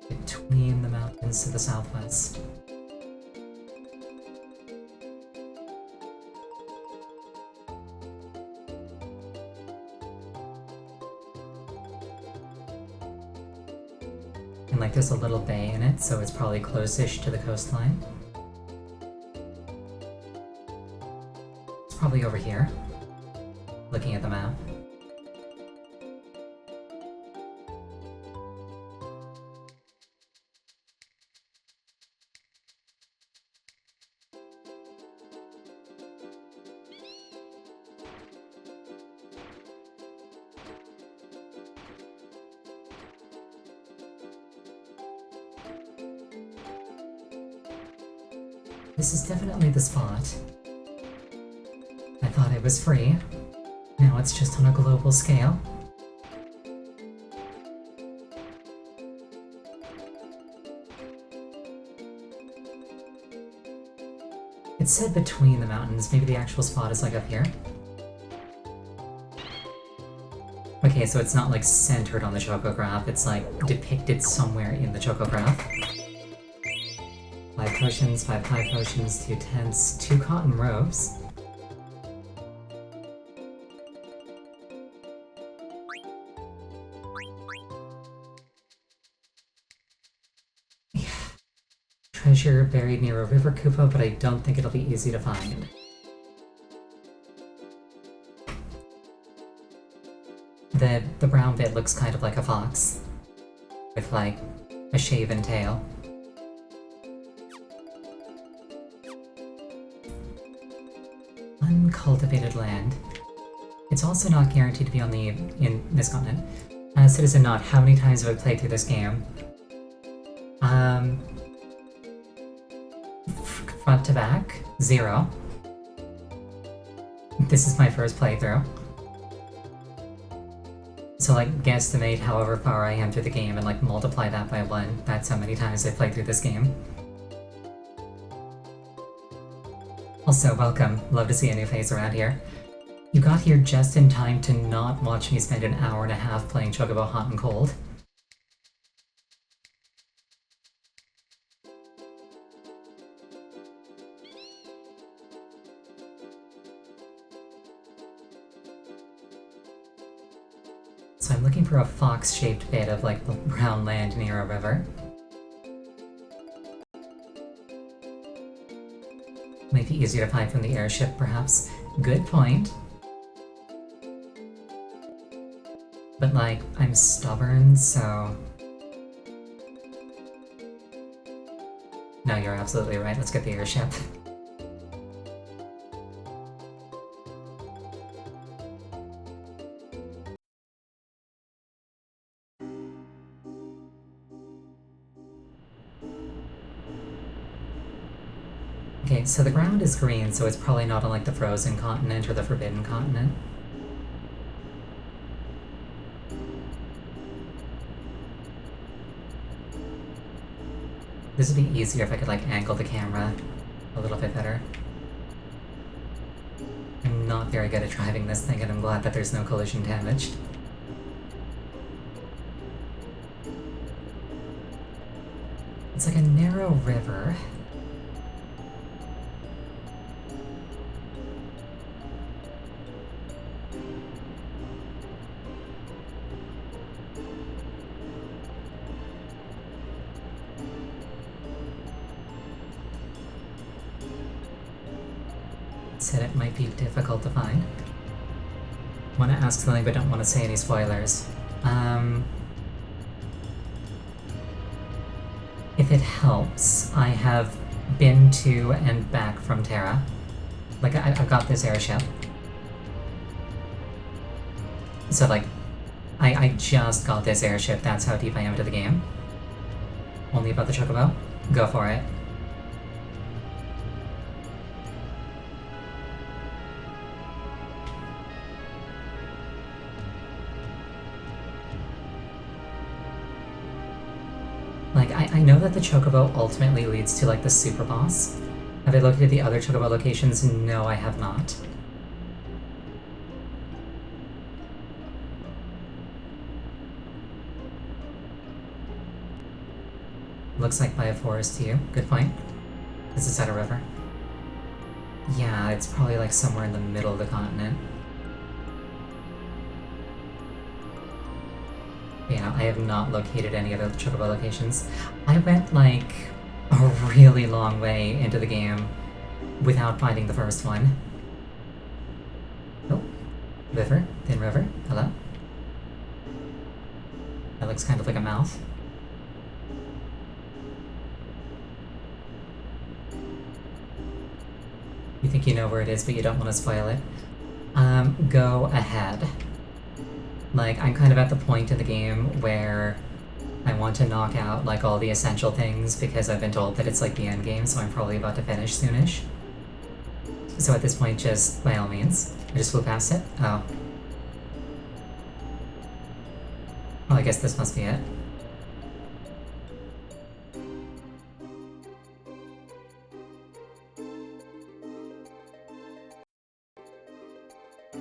Between the mountains to the southwest. And like there's a little bay in it, so it's probably close-ish to the coastline. It's probably over here, looking at the map. This is definitely the spot. I thought it was free. Now it's just on a global scale. It said between the mountains. Maybe the actual spot is like up here? Okay, so it's not like centered on the Chocograph, it's like depicted somewhere in the Chocograph. 5 potions, 5 high potions, 2 tents, 2 cotton robes. Yeah. Treasure buried near a river Koopa, but I don't think it'll be easy to find. The brown bit looks kind of like a fox, with like a shaven tail. Uncultivated land. It's also not guaranteed to be on in this continent. Citizen Not, how many times have I played through this game? Front to back, 0. This is my first playthrough. So like guesstimate however far I am through the game and like multiply that by 1. That's how many times I've played through this game. Also, welcome. Love to see a new face around here. You got here just in time to not watch me spend an hour and a half playing Chocobo Hot and Cold. So I I'm looking for a fox-shaped bit of like brown land near a river. Might be easier to find from the airship, perhaps. Good point. But like, I'm stubborn, so... No, you're absolutely right. Let's get the airship. Okay, so the ground is green, so it's probably not on like the frozen continent or the forbidden continent. This would be easier if I could like angle the camera a little bit better. I'm not very good at driving this thing, and I'm glad that there's no collision damage. It's like a narrow river. Said it might be difficult to find. Want to ask something but don't want to say any spoilers. If it helps, I have been to and back from Terra. Like, I've got this airship. So, like, I just got this airship, that's how deep I am into the game. Only about the Chocobo? Go for it. Like, I know that the Chocobo ultimately leads to, like, the super boss. Have I located the other Chocobo locations? No, I have not. Looks like by a forest to you. Good point. This is at a river. Yeah, it's probably, like, somewhere in the middle of the continent. Yeah, I have not located any other Chocobo locations. I went, like, a really long way into the game without finding the first one. Oh, river, thin river, hello? That looks kind of like a mouth. You think you know where it is, but you don't want to spoil it. Go ahead. Like, I'm kind of at the point in the game where I want to knock out, like, all the essential things because I've been told that it's, like, the end game, so I'm probably about to finish soonish. So at this point, just, by all means. I just flew past it? Oh. Well, I guess this must be it.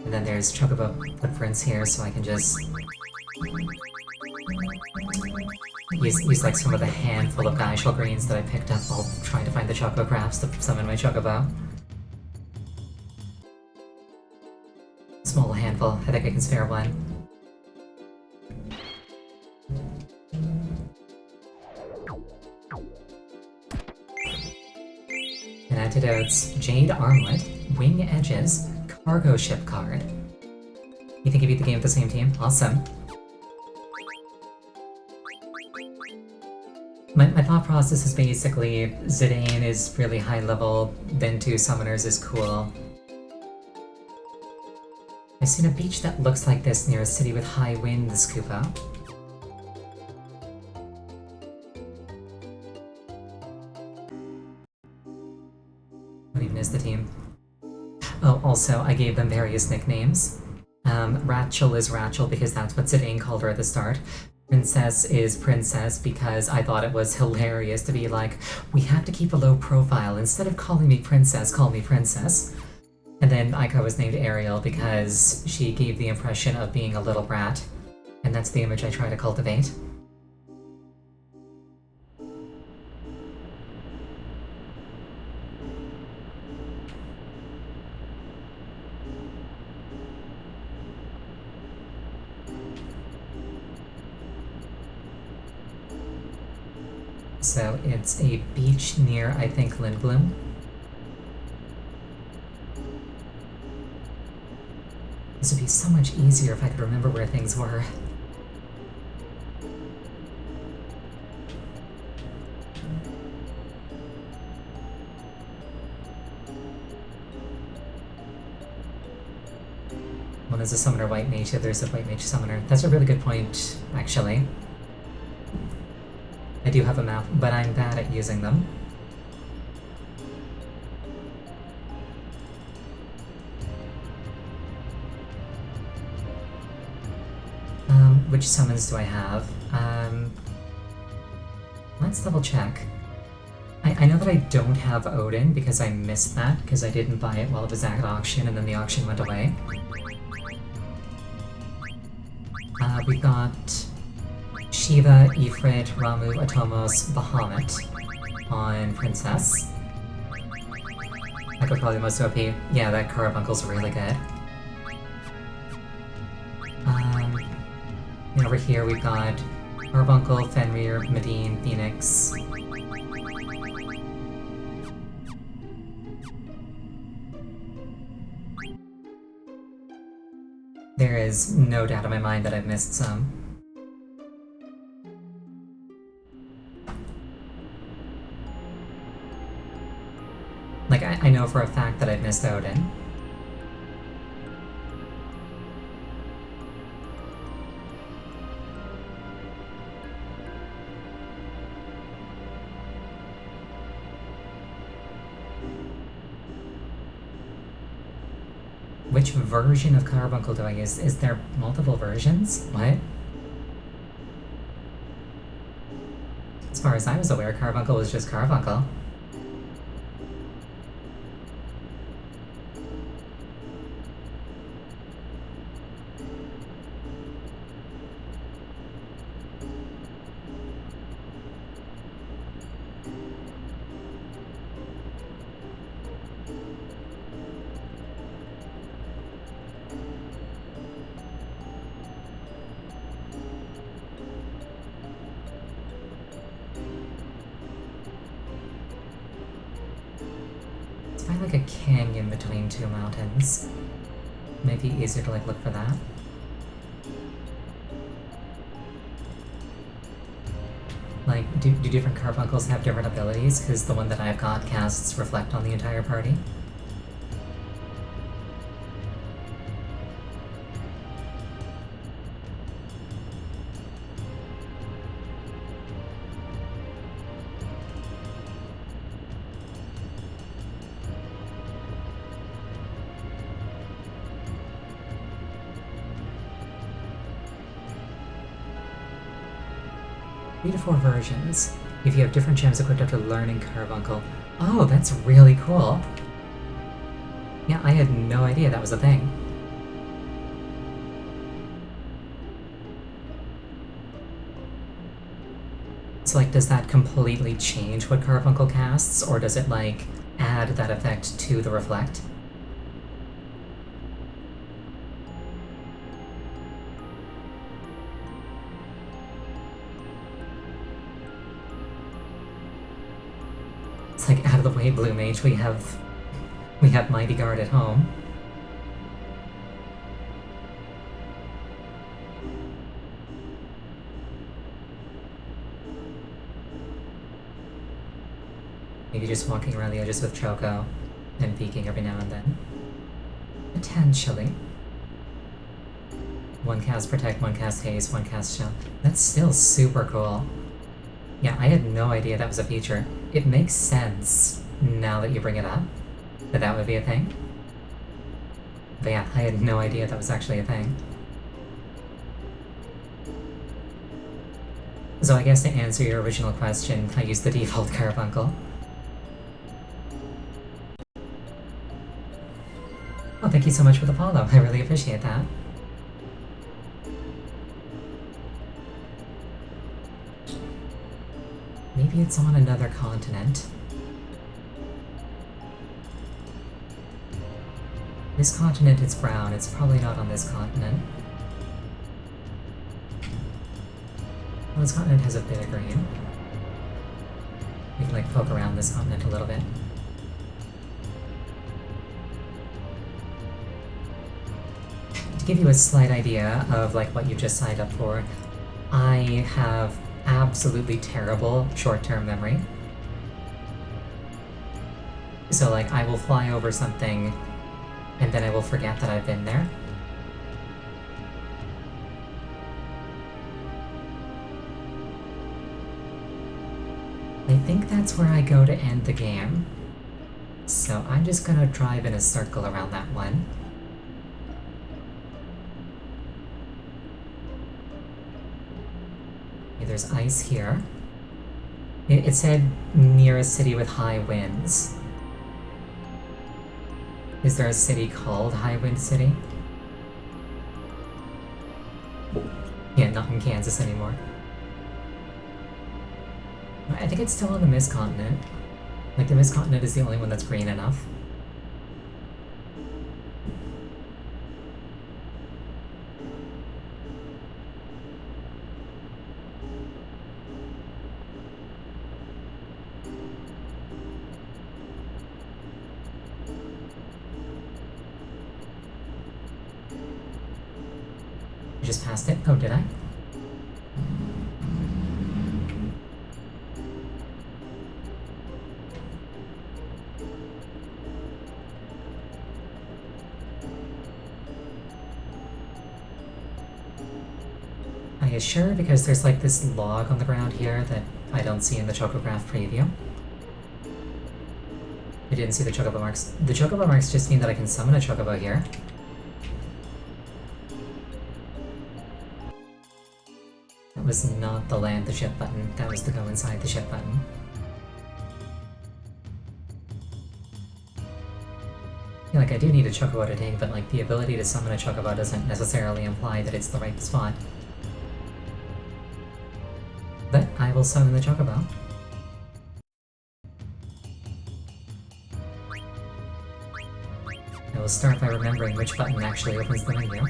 And then there's Chocobo footprints here, so I can just use like some of the handful of Gysahl greens that I picked up while trying to find the Choco Crafts to summon my Chocobo. Small handful, I think I can spare one. And antidotes, Jade Armlet, Wing Edges, Cargo Ship card. You think you beat the game with the same team? Awesome. My thought process is basically Zidane is really high level, then 2 summoners is cool. I've seen a beach that looks like this near a city with high winds, Koopa. What even is the team? Oh, also, I gave them various nicknames. Rachel is Rachel because that's what Zidane called her at the start. Princess is Princess because I thought it was hilarious to be like, we have to keep a low profile. Instead of calling me Princess, call me Princess. And then Aika was named Ariel because she gave the impression of being a little brat. And that's the image I try to cultivate. So it's a beach near, I think, Lindblom. This would be so much easier if I could remember where things were. One is a summoner white mage, the other is a white mage summoner. That's a really good point, actually. I do have a map, but I'm bad at using them. Which summons do I have? Let's double check. I know that I don't have Odin because I missed that because I didn't buy it while it was at auction and then the auction went away. We've got Shiva, Ifrit, Ramu, Atomos, Bahamut on Princess. That could probably be most OP. Yeah, that Carabuncle's really good. And over here we've got Carbuncle, Fenrir, Medine, Phoenix. There is no doubt in my mind that I've missed some. Like, I know for a fact that I've missed Odin. Which version of Carbuncle do I use? Is there multiple versions? What? As far as I was aware, Carbuncle was just Carbuncle. Like a canyon between two mountains. Maybe easier to look for that. Like, do different carbuncles have different abilities? Because the one that I've got casts Reflect on the entire party. Three to 4 versions. If you have different gems equipped after learning Carbuncle. Oh, that's really cool. Yeah, I had no idea that was a thing. So, like, does that completely change what Carbuncle casts, or does it, like, add that effect to the Reflect? Like, out of the way, Blue Mage, we have Mighty Guard at home. Maybe just walking around the edges with Choco and peeking every now and then. Potentially. One cast Protect, one cast Haze, one cast Shell. That's still super cool. Yeah, I had no idea that was a feature. It makes sense, now that you bring it up, that that would be a thing. But yeah, I had no idea that was actually a thing. So I guess to answer your original question, I used the default Carbuncle. Oh, thank you so much for the follow. I really appreciate that. Maybe it's on another continent. This continent, it's brown. It's probably not on this continent. Well, this continent has a bit of green. We can like poke around this continent a little bit. To give you a slight idea of like what you just signed up for, I have absolutely terrible short-term memory. So like I will fly over something and then I will forget that I've been there. I think that's where I go to end the game. So I'm just gonna drive in a circle around that one. Okay, there's ice here. It said near a city with high winds. Is there a city called High Wind City? Yeah, not in Kansas anymore. I think it's still on the Mist Continent. Like, the Mist Continent is the only one that's green enough. I just passed it? Oh, did I? Are you sure? Because there's like this log on the ground here that I don't see in the Chocograph preview. I didn't see the Chocobo marks. The Chocobo marks just mean that I can summon a Chocobo here. That was not the land the ship button, that was the go inside the ship button. I feel like I do need a Chocobo to take, but like the ability to summon a Chocobo doesn't necessarily imply that it's the right spot. But I will summon the Chocobo. I will start by remembering which button actually opens the menu.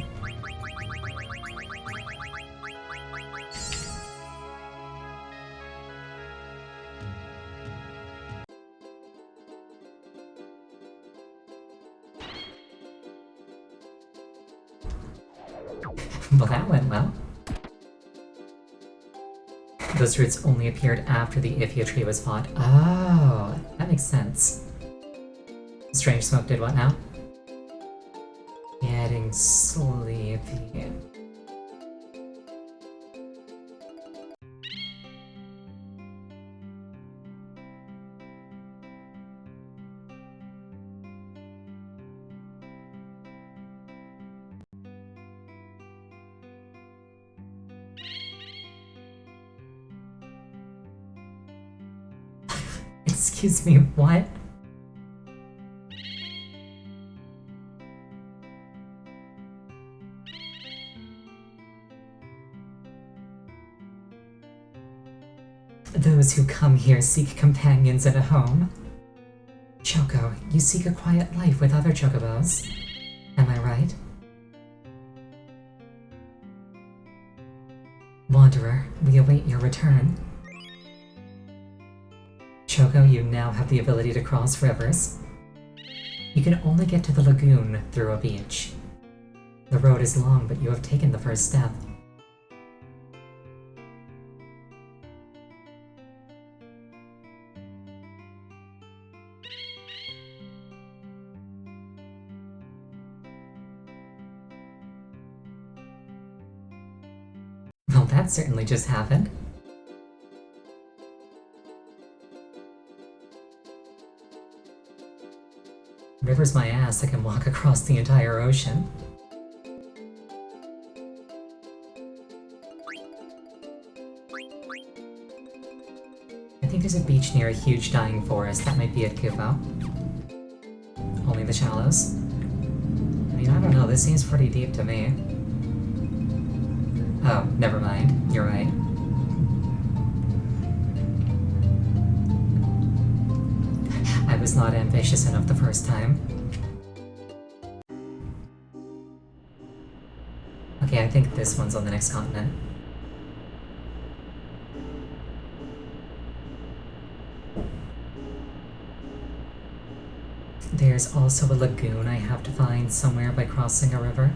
Well, that went well. Those roots only appeared after the Ifia tree was fought. Oh, that makes sense. Strange Smoke did what now? Getting sleepy. Excuse me, what? Those who come here seek companions and a home. Choco, you seek a quiet life with other Chocobos. Am I right? Wanderer, we await your return. Choco, you now have the ability to cross rivers. You can only get to the lagoon through a beach. The road is long, but you have taken the first step. Well, that certainly just happened. River's my ass, I can walk across the entire ocean. I think there's a beach near a huge dying forest. That might be at Kupo. Only the shallows. I mean, I don't know, this seems pretty deep to me. Oh, never mind. You're right. I was not ambitious enough the first time. Okay, I think this one's on the next continent. There's also a lagoon I have to find somewhere by crossing a river.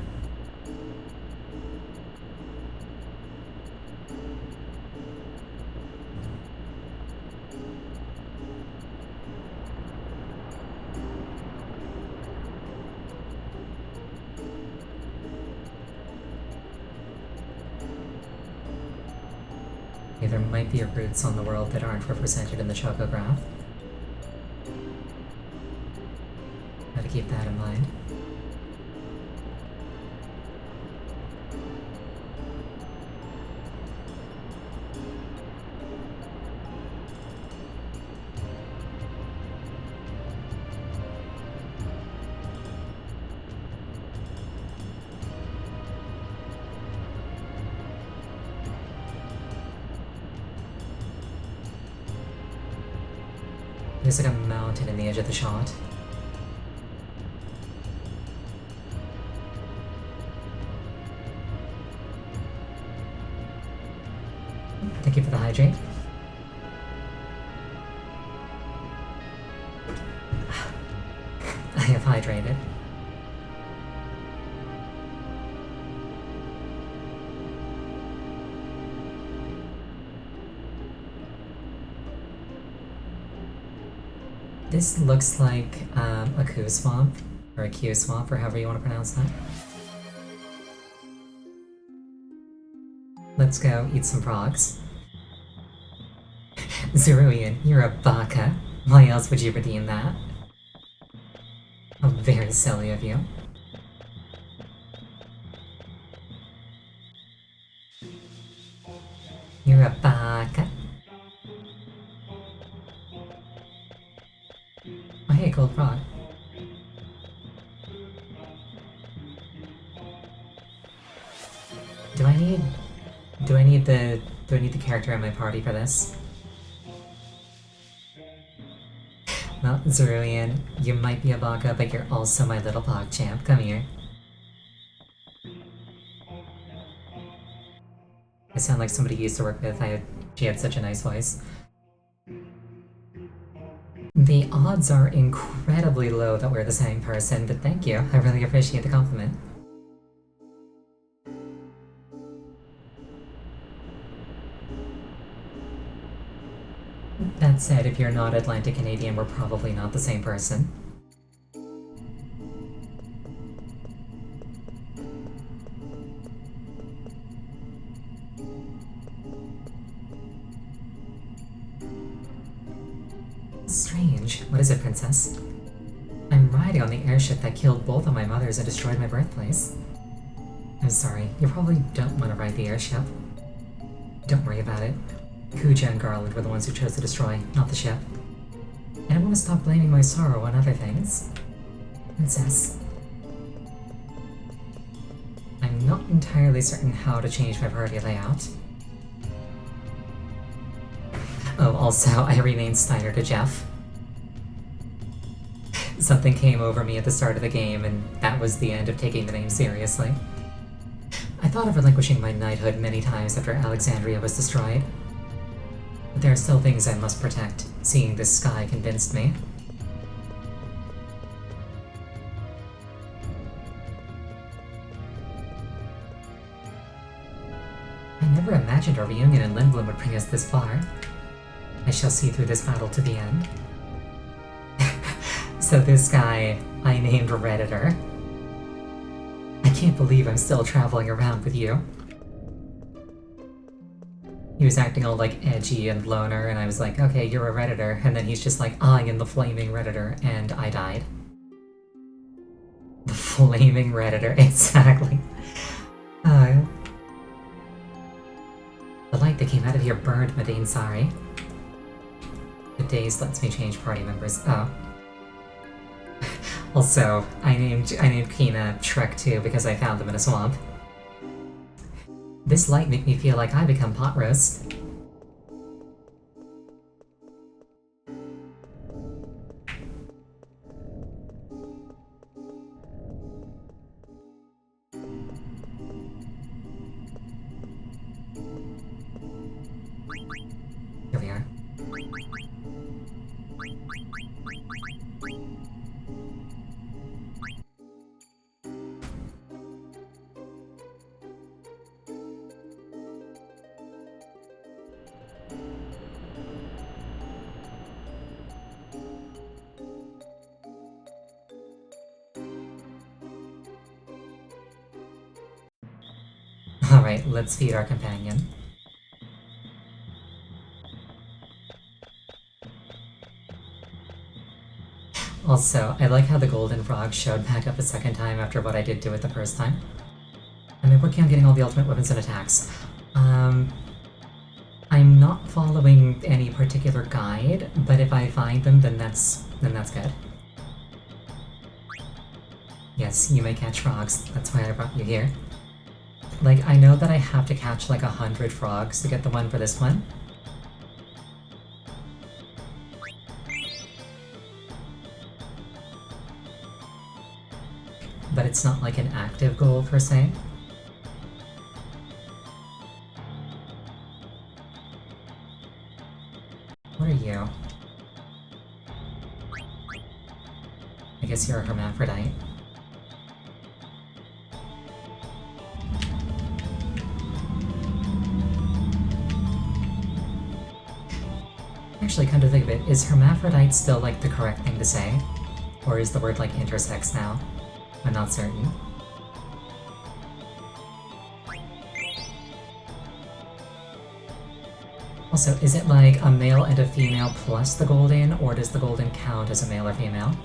Okay, there might be routes on the world that aren't represented in the Chocograph. Gotta keep that in mind. There's like a mountain in the edge of the shot. Thank you for the hydrate. I have hydrated. This looks like a Ku swamp, or a Q swamp, or however you want to pronounce that. Let's go eat some frogs. Zeruian, you're a baka. Why else would you redeem that? How very silly of you. You're a baka. Oh hey, gold frog. Do I need the character in my party for this? Well, Zeruian, you might be a baka, but you're also my little PogChamp. Come here. I sound like somebody you used to work with. She had such a nice voice. The odds are incredibly low that we're the same person, but thank you. I really appreciate the compliment. That said, if you're not Atlantic Canadian, we're probably not the same person. Strange. What is it, Princess? I'm riding on the airship that killed both of my mothers and destroyed my birthplace. I'm sorry, you probably don't want to ride the airship. Don't worry about it. Kuja and Garland were the ones who chose to destroy, not the ship. And I want to stop blaming my sorrow on other things. Princess. I'm not entirely certain how to change my party layout. Oh, also, I renamed Steiner to Jeff. Something came over me at the start of the game, and that was the end of taking the name seriously. I thought of relinquishing my knighthood many times after Alexandria was destroyed. But there are still things I must protect. Seeing this sky convinced me. I never imagined our reunion in Lindblum would bring us this far. I shall see through this battle to the end. So this guy, I named Redditor. I can't believe I'm still traveling around with you. He was acting all like edgy and loner, and I was like, okay, you're a Redditor, and then he's just like, I am the flaming Redditor, and I died. The flaming Redditor, exactly. The light that came out of here burned Medine Sari. The daze lets me change party members. Oh. Also, I named Kina Shrek 2 because I found them in a swamp. This light made me feel like I become pot roast. Here we are. Alright, let's feed our companion. Also, I like how the golden frog showed back up a second time after what I did to it the first time. I'm working on getting all the ultimate weapons and attacks. I'm not following any particular guide, but if I find them, then that's good. Yes, you may catch frogs. That's why I brought you here. Like, I know that I have to catch like 100 frogs to get the one for this one. But it's not like an active goal per se. What are you? I guess you're a hermaphrodite. Actually, come to think of it, is hermaphrodite still like the correct thing to say? Or is the word like intersex now? I'm not certain. Also, is it like a male and a female plus the golden, or does the golden count as a male or female?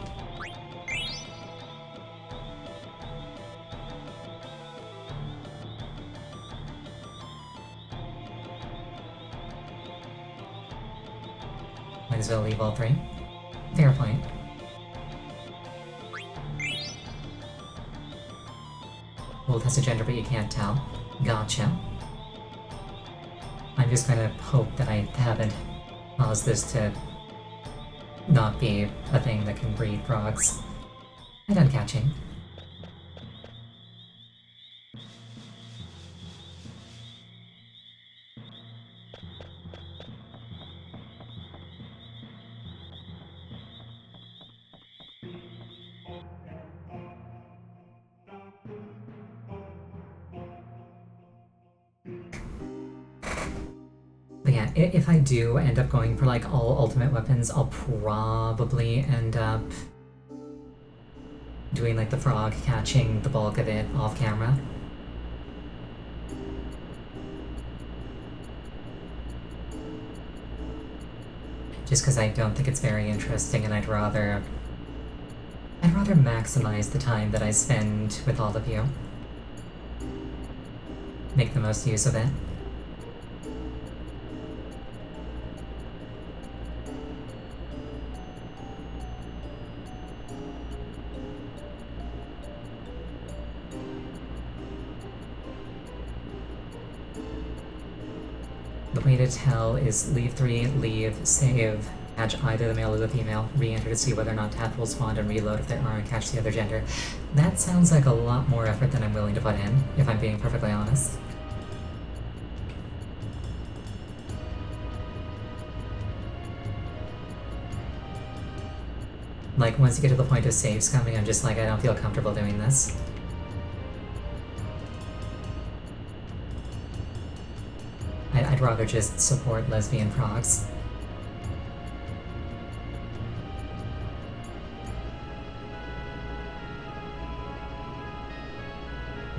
Might as well leave all three. Fair point. Both has a gender, but you can't tell. Gotcha. I'm just gonna hope that I haven't caused this to not be a thing that can breed frogs. I'm done catching. But yeah, if I do end up going for like all ultimate weapons, I'll probably end up doing like the frog catching the bulk of it off camera. Just because I don't think it's very interesting and I'd rather maximize the time that I spend with all of you. Make the most use of it. The way to tell is leave 3, leave, save, catch either the male or the female, re-enter to see whether or not tap will spawn and reload if there are, and catch the other gender. That sounds like a lot more effort than I'm willing to put in, if I'm being perfectly honest. Like, once you get to the point of saves coming, I'm just like, I don't feel comfortable doing this. I'd rather just support lesbian frogs.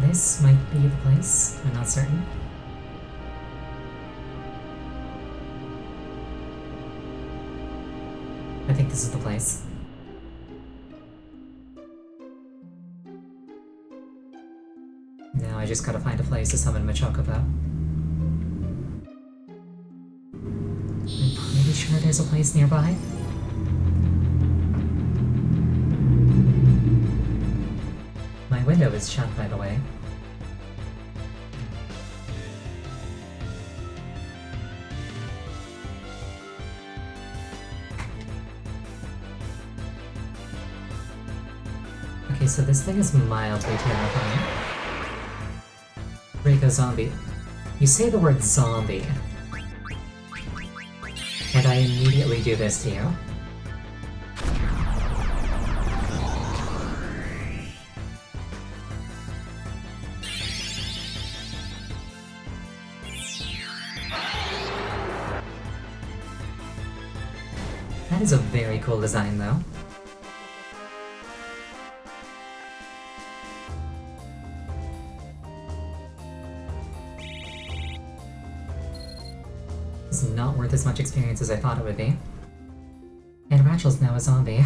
This might be the place, I'm not certain. I think this is the place. Now I just gotta find a place to summon Machocobo. I'm pretty sure there's a place nearby. My window is shut, by the way. Okay, so this thing is mildly terrifying. Draco zombie. You say the word zombie, and I immediately do this to you. That is a very cool design, though. It's not worth as much experience as I thought it would be. And Rachel's now a zombie,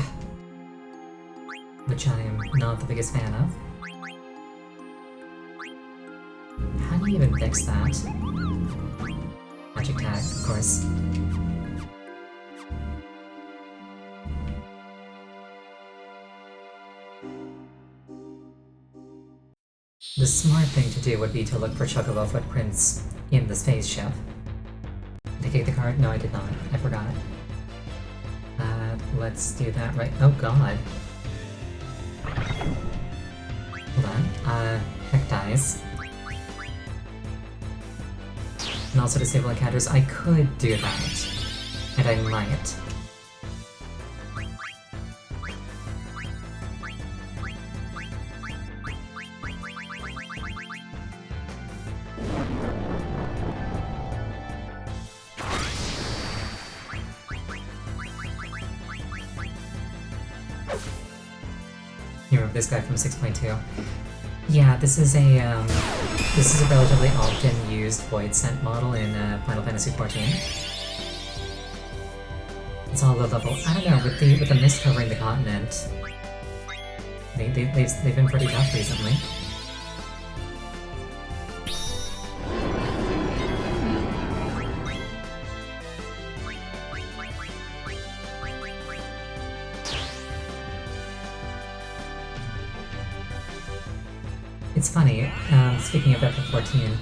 which I'm not the biggest fan of. How do you even fix that? Magic tag, of course. The smart thing to do would be to look for Chocobo footprints in the spaceship. Did I take the card? No, I did not. I forgot. Let's do that right— oh god. Hold on. Heck dies. And also disable encounters. I could do that. And I might. You remember this guy from 6.2? Yeah, this is a relatively often used Void Scent model in Final Fantasy XIV. It's all low level. I don't know, with the mist covering the continent, they've been pretty tough recently. It's funny, speaking of FF14,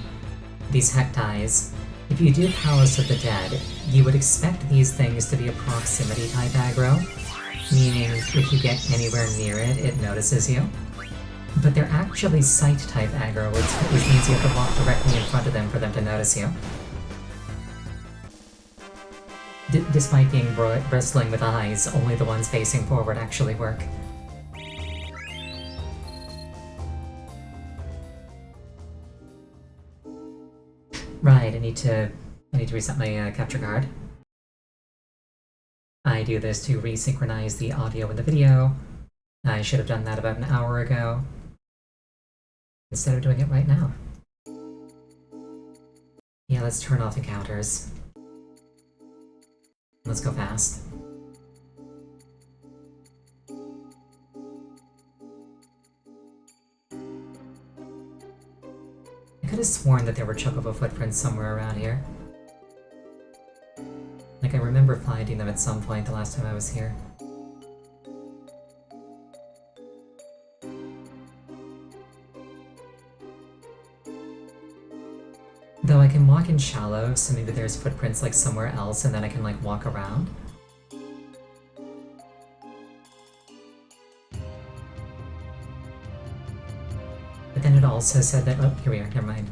these Hecties, if you do Palace of the Dead, you would expect these things to be a proximity type aggro, meaning if you get anywhere near it, it notices you. But they're actually sight type aggro, which means you have to walk directly in front of them for them to notice you. Despite being bristling with eyes, only the ones facing forward actually work. Right, I need to reset my capture card. I do this to resynchronize the audio and the video. I should have done that about an hour ago, instead of doing it right now. Yeah, let's turn off encounters. Let's go fast. I could have sworn that there were Chocobo footprints somewhere around here. Like, I remember finding them at some point the last time I was here. Though I can walk in shallow, so maybe there's footprints like somewhere else and then I can like walk around. But then it also said that— oh, here we are, never mind.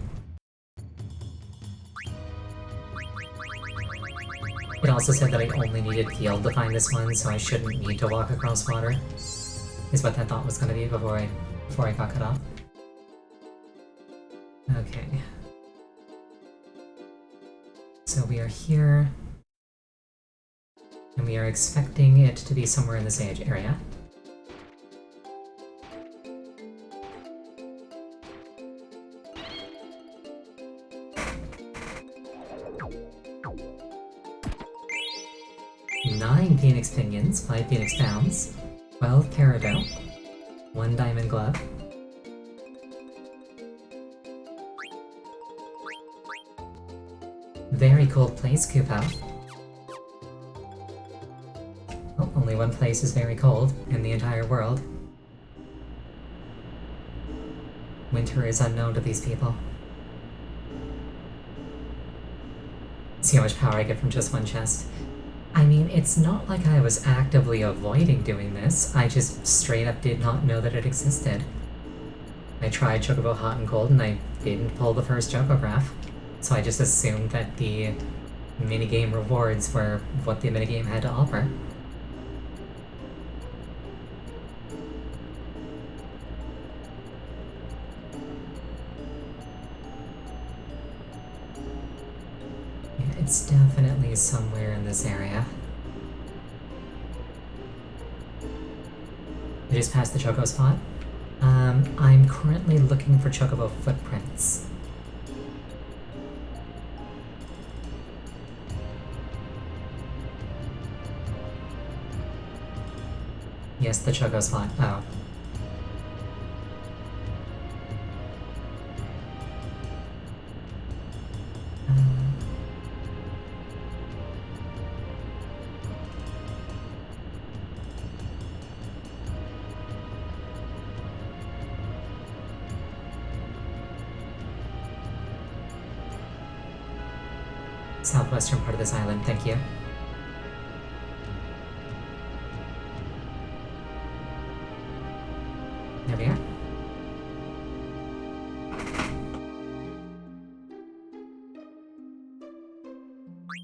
It also said that I only needed field to find this one, so I shouldn't need to walk across water. Is what that thought was gonna be before I got cut off. Okay. So we are here, and we are expecting it to be somewhere in the Sage area. Nine Phoenix Pinions, 5 Phoenix Pounds, 12 Peridot, 1 Diamond Glove. Very cold place, Kupo. Oh, only one place is very cold in the entire world. Winter is unknown to these people. See how much power I get from just one chest. I mean, it's not like I was actively avoiding doing this, I just straight up did not know that it existed. I tried Chocobo Hot and Cold and I didn't pull the first Chocograph, so I just assumed that the minigame rewards were what the minigame had to offer. It's definitely somewhere in this area. I just passed the Choco spot. I'm currently looking for Chocobo footprints. guess the Choco's fine. Oh. Southwestern part of this island, thank you. There we are.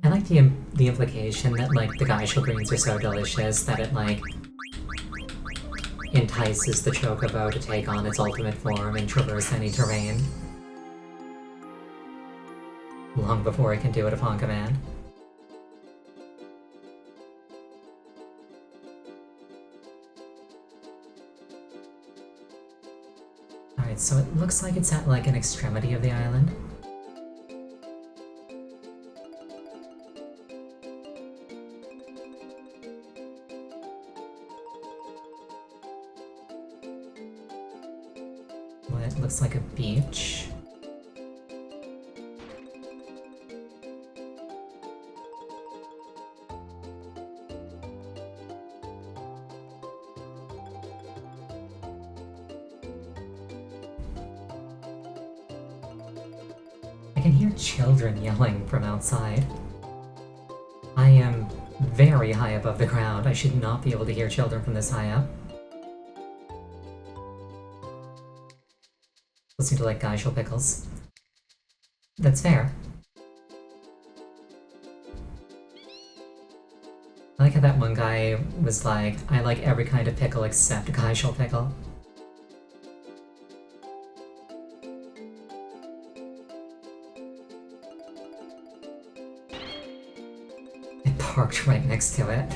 I like the implication that, like, the Geishel greens are so delicious that it, like, entices the Chocobo to take on its ultimate form and traverse any terrain. Long before it can do it upon command. Alright, so it looks like it's at, like, an extremity of the island. What looks like a beach. I can hear children yelling from outside. I am very high above the ground. I should not be able to hear children from this high up. Listening to, like, Geishel pickles. That's fair. I like how that one guy was like, I like every kind of pickle except Geishel pickle. It parked right next to it.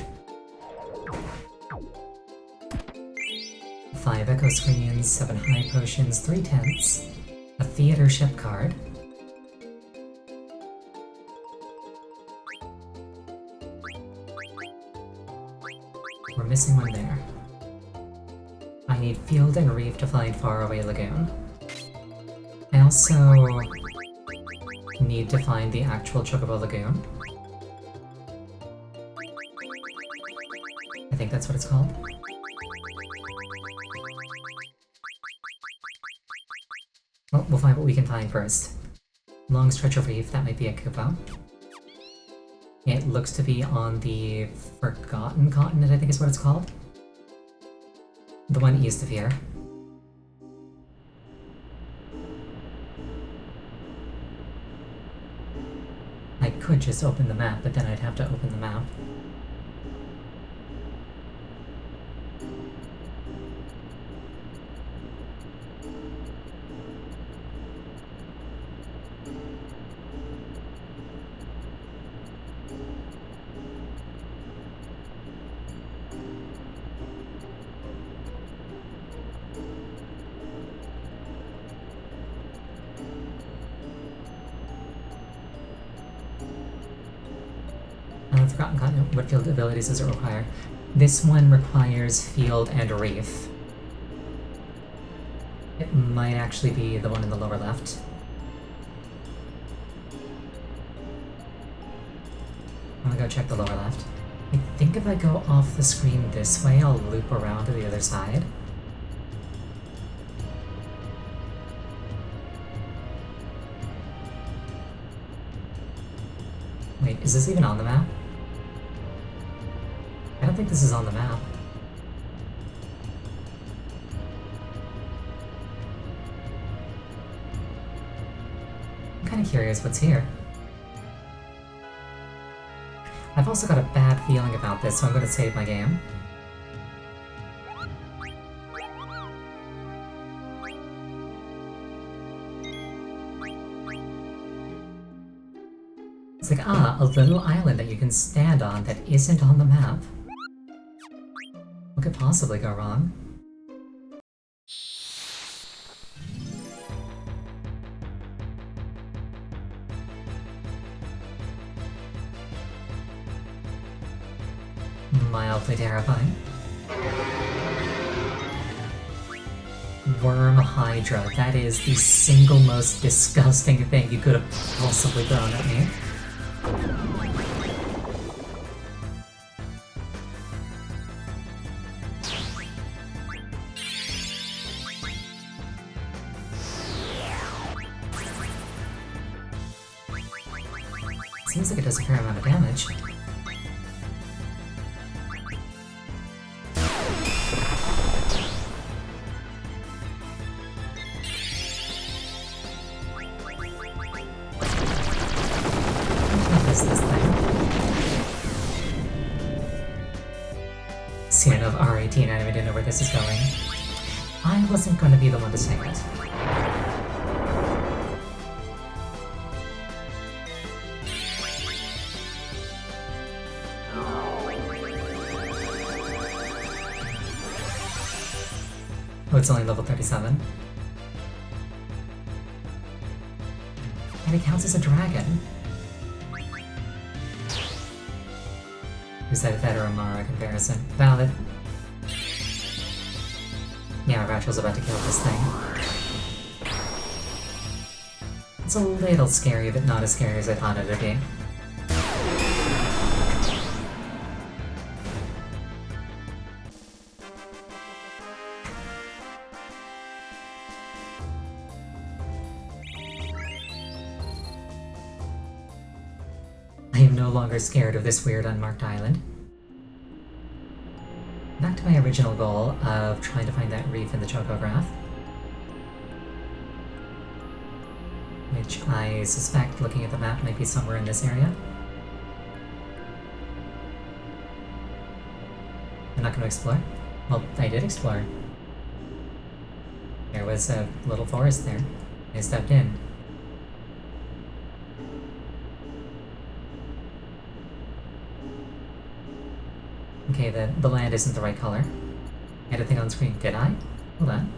5 echo screens, 7 high potions, 3 tents, a theater ship card. We're missing one there. I need field and reef to find faraway lagoon. I also need to find the actual Chocobo Lagoon. I think that's what it's called. Well, we'll find what we can find first. Long stretch of reef, that might be a Koopa. It looks to be on the Forgotten Continent, I think is what it's called. The one east of here. I could just open the map, but then I'd have to open the map. Forgotten Continent, what field abilities does it require? This one requires field and reef. It might actually be the one in the lower left. I'm gonna go check the lower left. I think if I go off the screen this way, I'll loop around to the other side. Wait, is this even on the map? I don't think this is on the map. I'm kind of curious what's here. I've also got a bad feeling about this, so I'm going to save my game. It's like, a little island that you can stand on that isn't on the map. What could possibly go wrong? Mildly terrifying. Worm Hydra. That is the single most disgusting thing you could have possibly thrown at me. Seems like it does a fair amount of damage. What is this thing? Scene of R18, I didn't know where this is going. I wasn't going to be the one to say it. Oh, it's only level 37. And it counts as a dragon. Who's that Fedora Mara comparison? Valid. Yeah, Rachel's about to kill this thing. It's a little scary, but not as scary as I thought it would be. I am no longer scared of this weird unmarked island. Back to my original goal of trying to find that reef in the Chocograph. Which I suspect, looking at the map, might be somewhere in this area. I'm not going to explore? Well, I did explore. There was a little forest there. I stepped in. Okay, the land isn't the right color. I had a thing on screen. Did I? Hold on.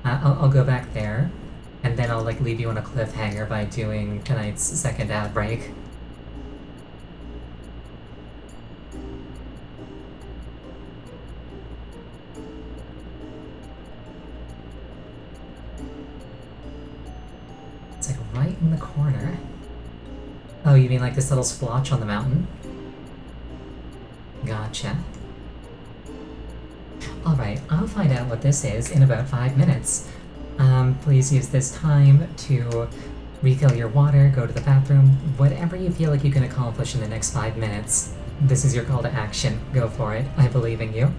I'll go back there, and then I'll like leave you on a cliffhanger by doing tonight's second ad break. It's like right in the corner. Oh, you mean like this little splotch on the mountain? Gotcha. Alright, I'll find out what this is in about 5 minutes. Please use this time to refill your water, go to the bathroom, whatever you feel like you can accomplish in the next 5 minutes. This is your call to action. Go for it. I believe in you.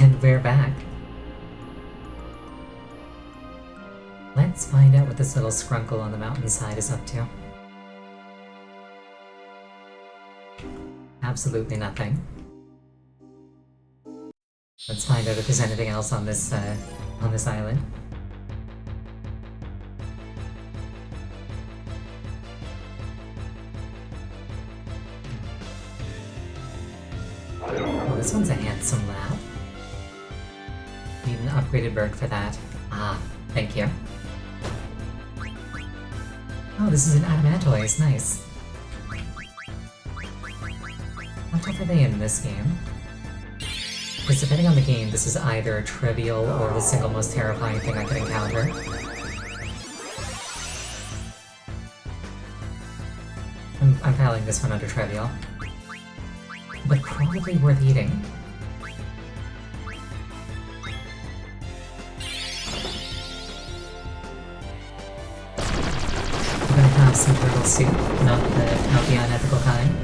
And we're back. Let's find out what this little scrunkle on the mountainside is up to. Absolutely nothing. Let's find out if there's anything else on this island. Oh, this one's a handsome lab. Need an upgraded bird for that. Ah, thank you. Oh, this is an Adamantoise, nice. How tough are they in this game? Because depending on the game, this is either trivial or the single most terrifying thing I could encounter. I'm filing this one under trivial. But probably worth eating. I'm gonna have some turtle soup, not the unethical kind.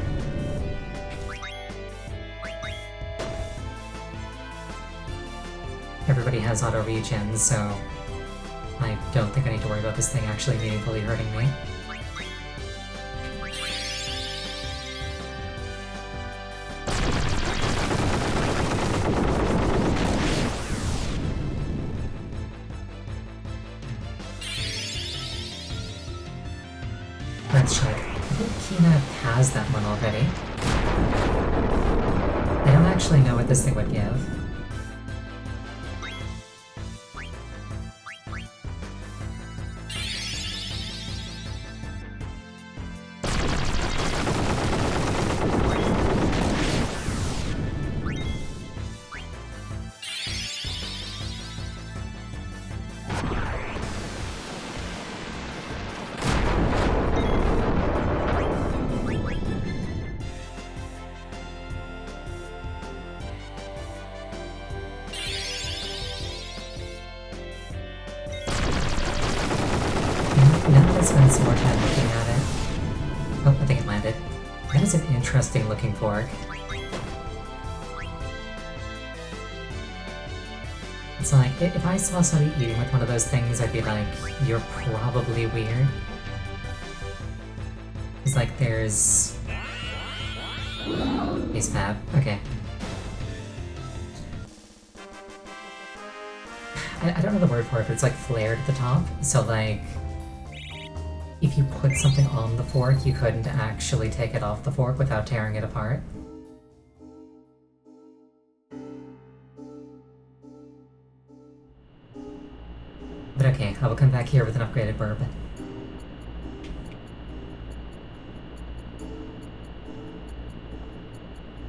Everybody has auto regen, so I don't think I need to worry about this thing actually meaningfully hurting me. Let's check. I think Kina has that one already. I don't actually know what this thing would give. Now that I spend some more time looking at it... Oh, I think it landed. That is an interesting looking fork. It's like, if I saw somebody eating with one of those things, I'd be like, you're probably weird. It's like there's... Ace Fab, okay. I don't know the word for it, but it's like flared at the top, so like... If you put something on the fork, you couldn't actually take it off the fork without tearing it apart. But okay, I will come back here with an upgraded burb.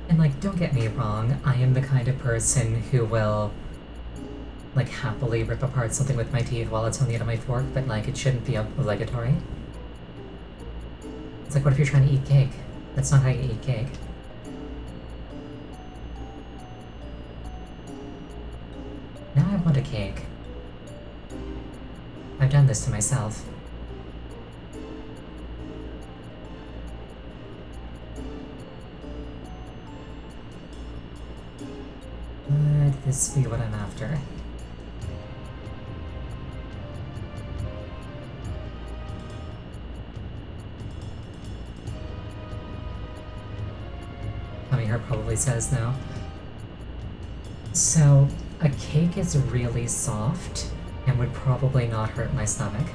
And like, don't get me wrong, I am the kind of person who will like happily rip apart something with my teeth while it's on the end of my fork, but like it shouldn't be obligatory. It's like, what if you're trying to eat cake? That's not how you eat cake. Now I want a cake. I've done this to myself. Would this be what I'm after? Her probably says no. So, a cake is really soft and would probably not hurt my stomach.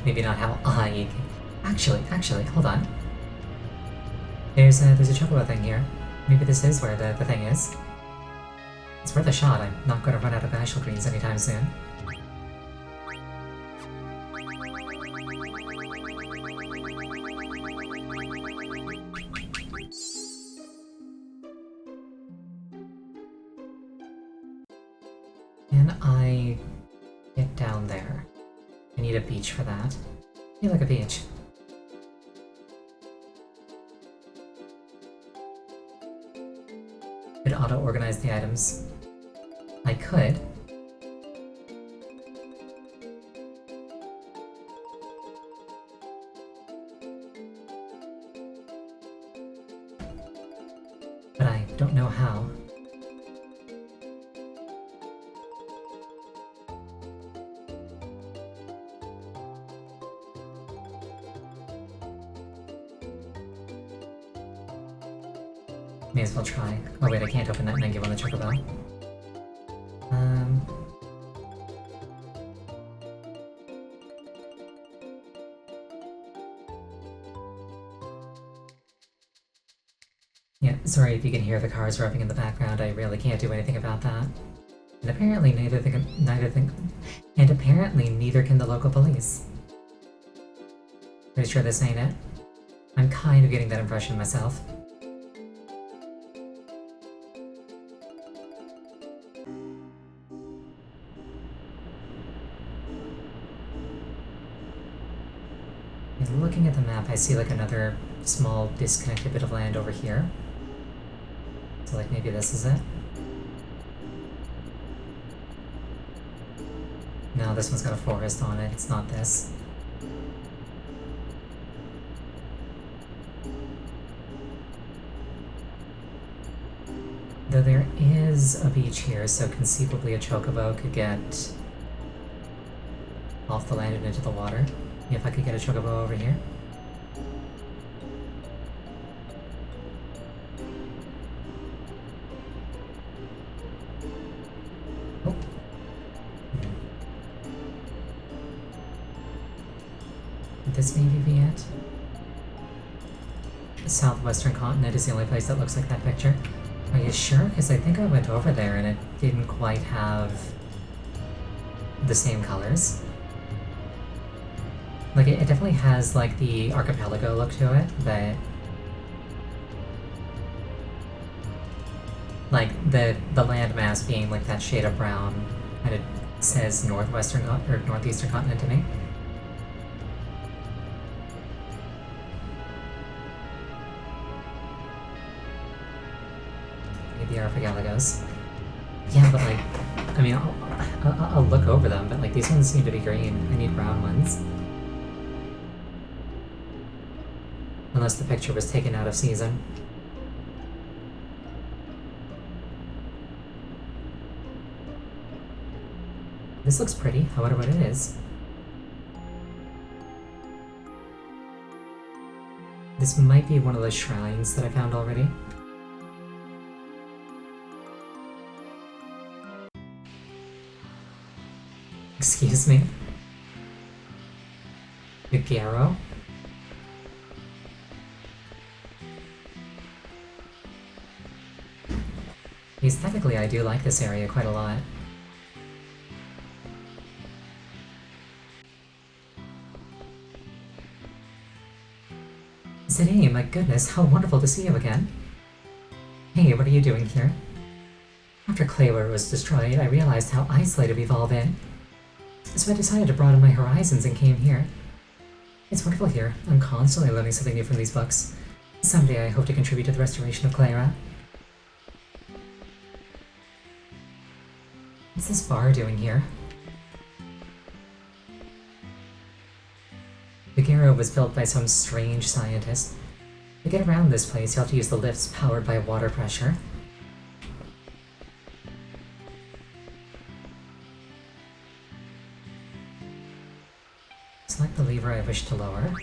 Maybe not how I eat cake. Actually, hold on. There's a chocobo thing here. Maybe this is where the thing is. It's worth a shot. I'm not going to run out of Ashel greens anytime soon. Can I get down there? I need a beach for that. I feel like a beach. Could auto-organize the items. I could. don't know how. May as well try. Oh wait, I can't open that menu on the Chocobo. Yeah, sorry if you can hear the cars revving in the background, I really can't do anything about that. And apparently neither can the local police. Pretty sure this ain't it. I'm kind of getting that impression myself. And looking at the map, I see like another small disconnected bit of land over here. So like maybe this is it? No, this one's got a forest on it, it's not this. Though there is a beach here, so conceivably a Chocobo could get off the land and into the water. If I could get a Chocobo over here. Oh. Would this maybe be it? The southwestern continent is the only place that looks like that picture. Are you sure? Because I think I went over there and it didn't quite have the same colors. Like, it definitely has, like, the archipelago look to it, but... like, the landmass being, like, that shade of brown, and it says northwestern, or northeastern continent to me. Maybe the archipelagos. Yeah, but, like, I mean, I'll look over them, but, like, these ones seem to be green. I need brown ones. Unless the picture was taken out of season. This looks pretty. I wonder what it is. This might be one of those shrines that I found already. Excuse me? Vigero? Aesthetically, I do like this area quite a lot. Zidane, my goodness, how wonderful to see you again. Hey, what are you doing here? After Clayra was destroyed, I realized how isolated we've all been. So I decided to broaden my horizons and came here. It's wonderful here. I'm constantly learning something new from these books. Someday I hope to contribute to the restoration of Clayra. What's this bar doing here? Vigero was built by some strange scientist. To get around this place, you'll have to use the lifts powered by water pressure. Select the lever I wish to lower.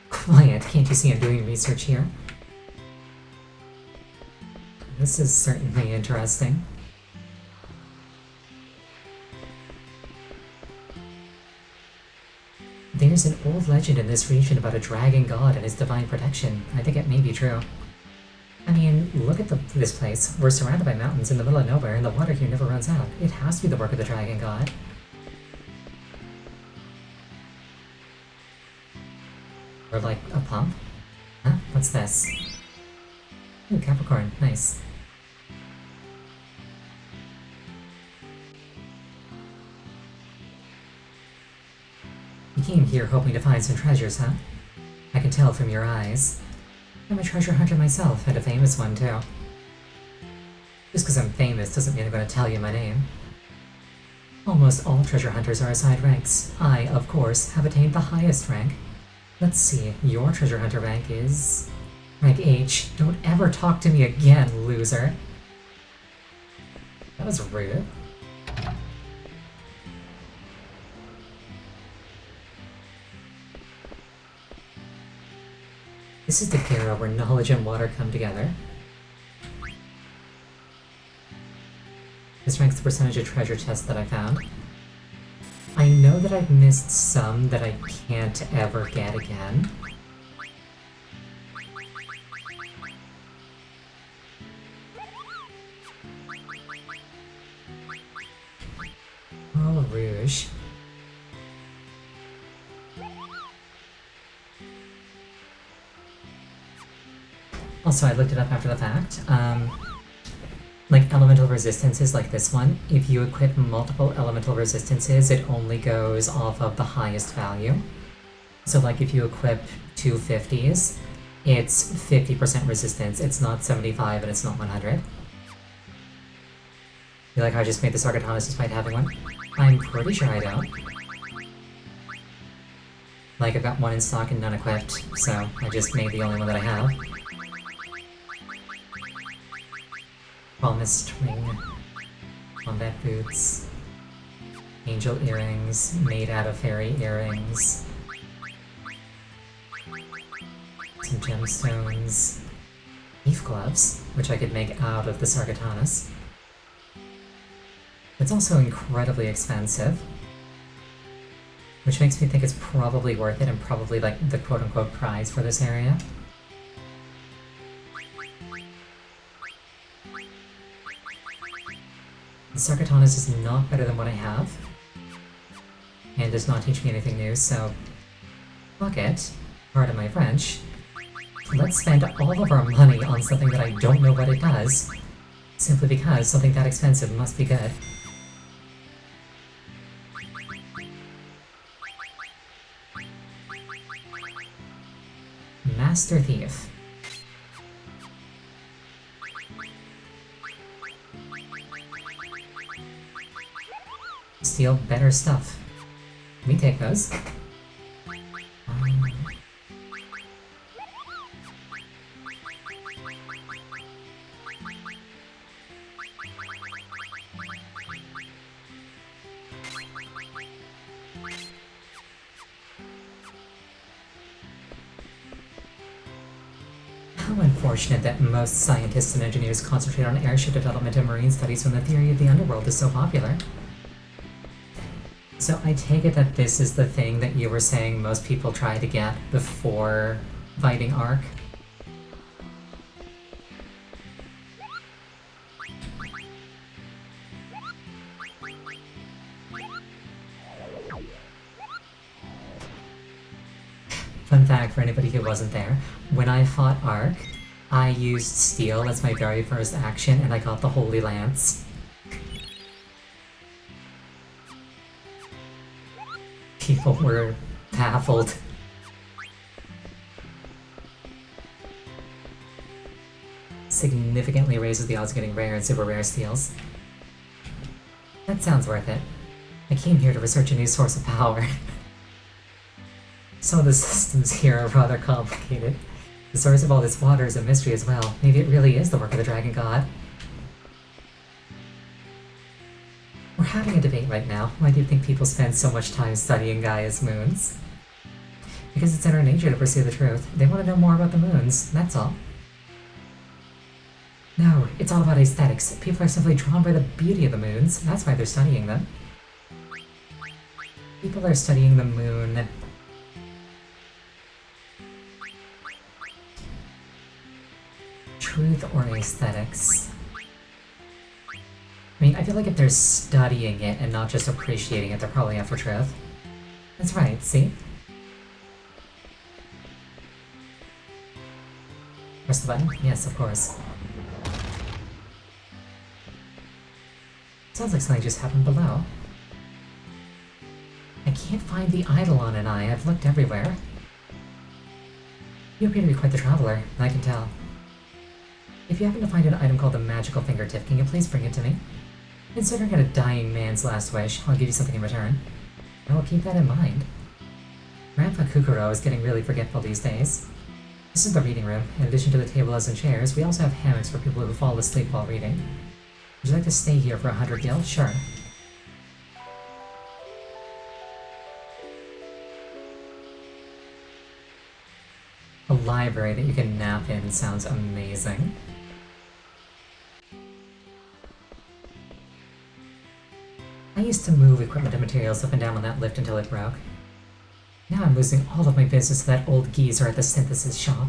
Quiet, can't you see I'm doing research here? This is certainly interesting. There's an old legend in this region about a dragon god and his divine protection. I think it may be true. I mean, look at this place. We're surrounded by mountains in the middle of nowhere and the water here never runs out. It has to be the work of the dragon god. Or like a pump? Huh? What's this? Ooh, Capricorn. Nice. You came here hoping to find some treasures, huh? I can tell from your eyes. I'm a treasure hunter myself, and a famous one too. Just because I'm famous doesn't mean I'm going to tell you my name. Almost all treasure hunters are assigned ranks. I, of course, have attained the highest rank. Let's see, your treasure hunter rank is... rank H. Don't ever talk to me again, loser. That was rude. This is the era where knowledge and water come together. This ranks the percentage of treasure chests that I found. I know that I've missed some that I can't ever get again. Oh, Rouge. Also, I looked it up after the fact. Like elemental resistances like this one, if you equip multiple elemental resistances, it only goes off of the highest value. So like if you equip two 50s, it's 50% resistance, it's not 75 and it's not 100. You like how I just made the Sargatanas despite having one? I'm pretty sure I don't. Like I've got one in stock and none equipped, so I just made the only one that I have. Promised ring, combat boots, angel earrings made out of fairy earrings, some gemstones, leaf gloves, which I could make out of the Sargatanas. It's also incredibly expensive, which makes me think it's probably worth it and probably like the quote-unquote prize for this area. The Sargatanas is not better than what I have, and does not teach me anything new, so fuck it, pardon my French. Let's spend all of our money on something that I don't know what it does, simply because something that expensive must be good. Master Thief. Steal better stuff. Can we take those? How unfortunate that most scientists and engineers concentrate on airship development and marine studies when the theory of the underworld is so popular. So I take it that this is the thing that you were saying most people try to get before fighting Ark? Fun fact for anybody who wasn't there, when I fought Ark, I used Steel as my very first action and I got the Holy Lance. People were baffled. Significantly raises the odds of getting rare and super rare steals. That sounds worth it. I came here to research a new source of power. Some of the systems here are rather complicated. The source of all this water is a mystery as well. Maybe it really is the work of the Dragon God. We're having a debate right now. Why do you think people spend so much time studying Gaia's moons? Because it's in our nature to pursue the truth. They want to know more about the moons, that's all. No, it's all about aesthetics. People are simply drawn by the beauty of the moons. That's why they're studying them. People are studying the moon. Truth or aesthetics? I mean, I feel like if they're studying it and not just appreciating it, they're probably after truth. That's right, see? Press the button? Yes, of course. Sounds like something just happened below. I can't find the Eidolon and I've looked everywhere. You appear to be quite the traveler, I can tell. If you happen to find an item called the Magical Fingertip, can you please bring it to me? Considering it a dying man's last wish, I'll give you something in return. I will keep that in mind. Grandpa Kukuro is getting really forgetful these days. This is the reading room. In addition to the tables and chairs, we also have hammocks for people who fall asleep while reading. Would you like to stay here for 100 gil? Sure. A library that you can nap in sounds amazing. I used to move equipment and materials up and down on that lift until it broke. Now I'm losing all of my business to that old geezer at the synthesis shop.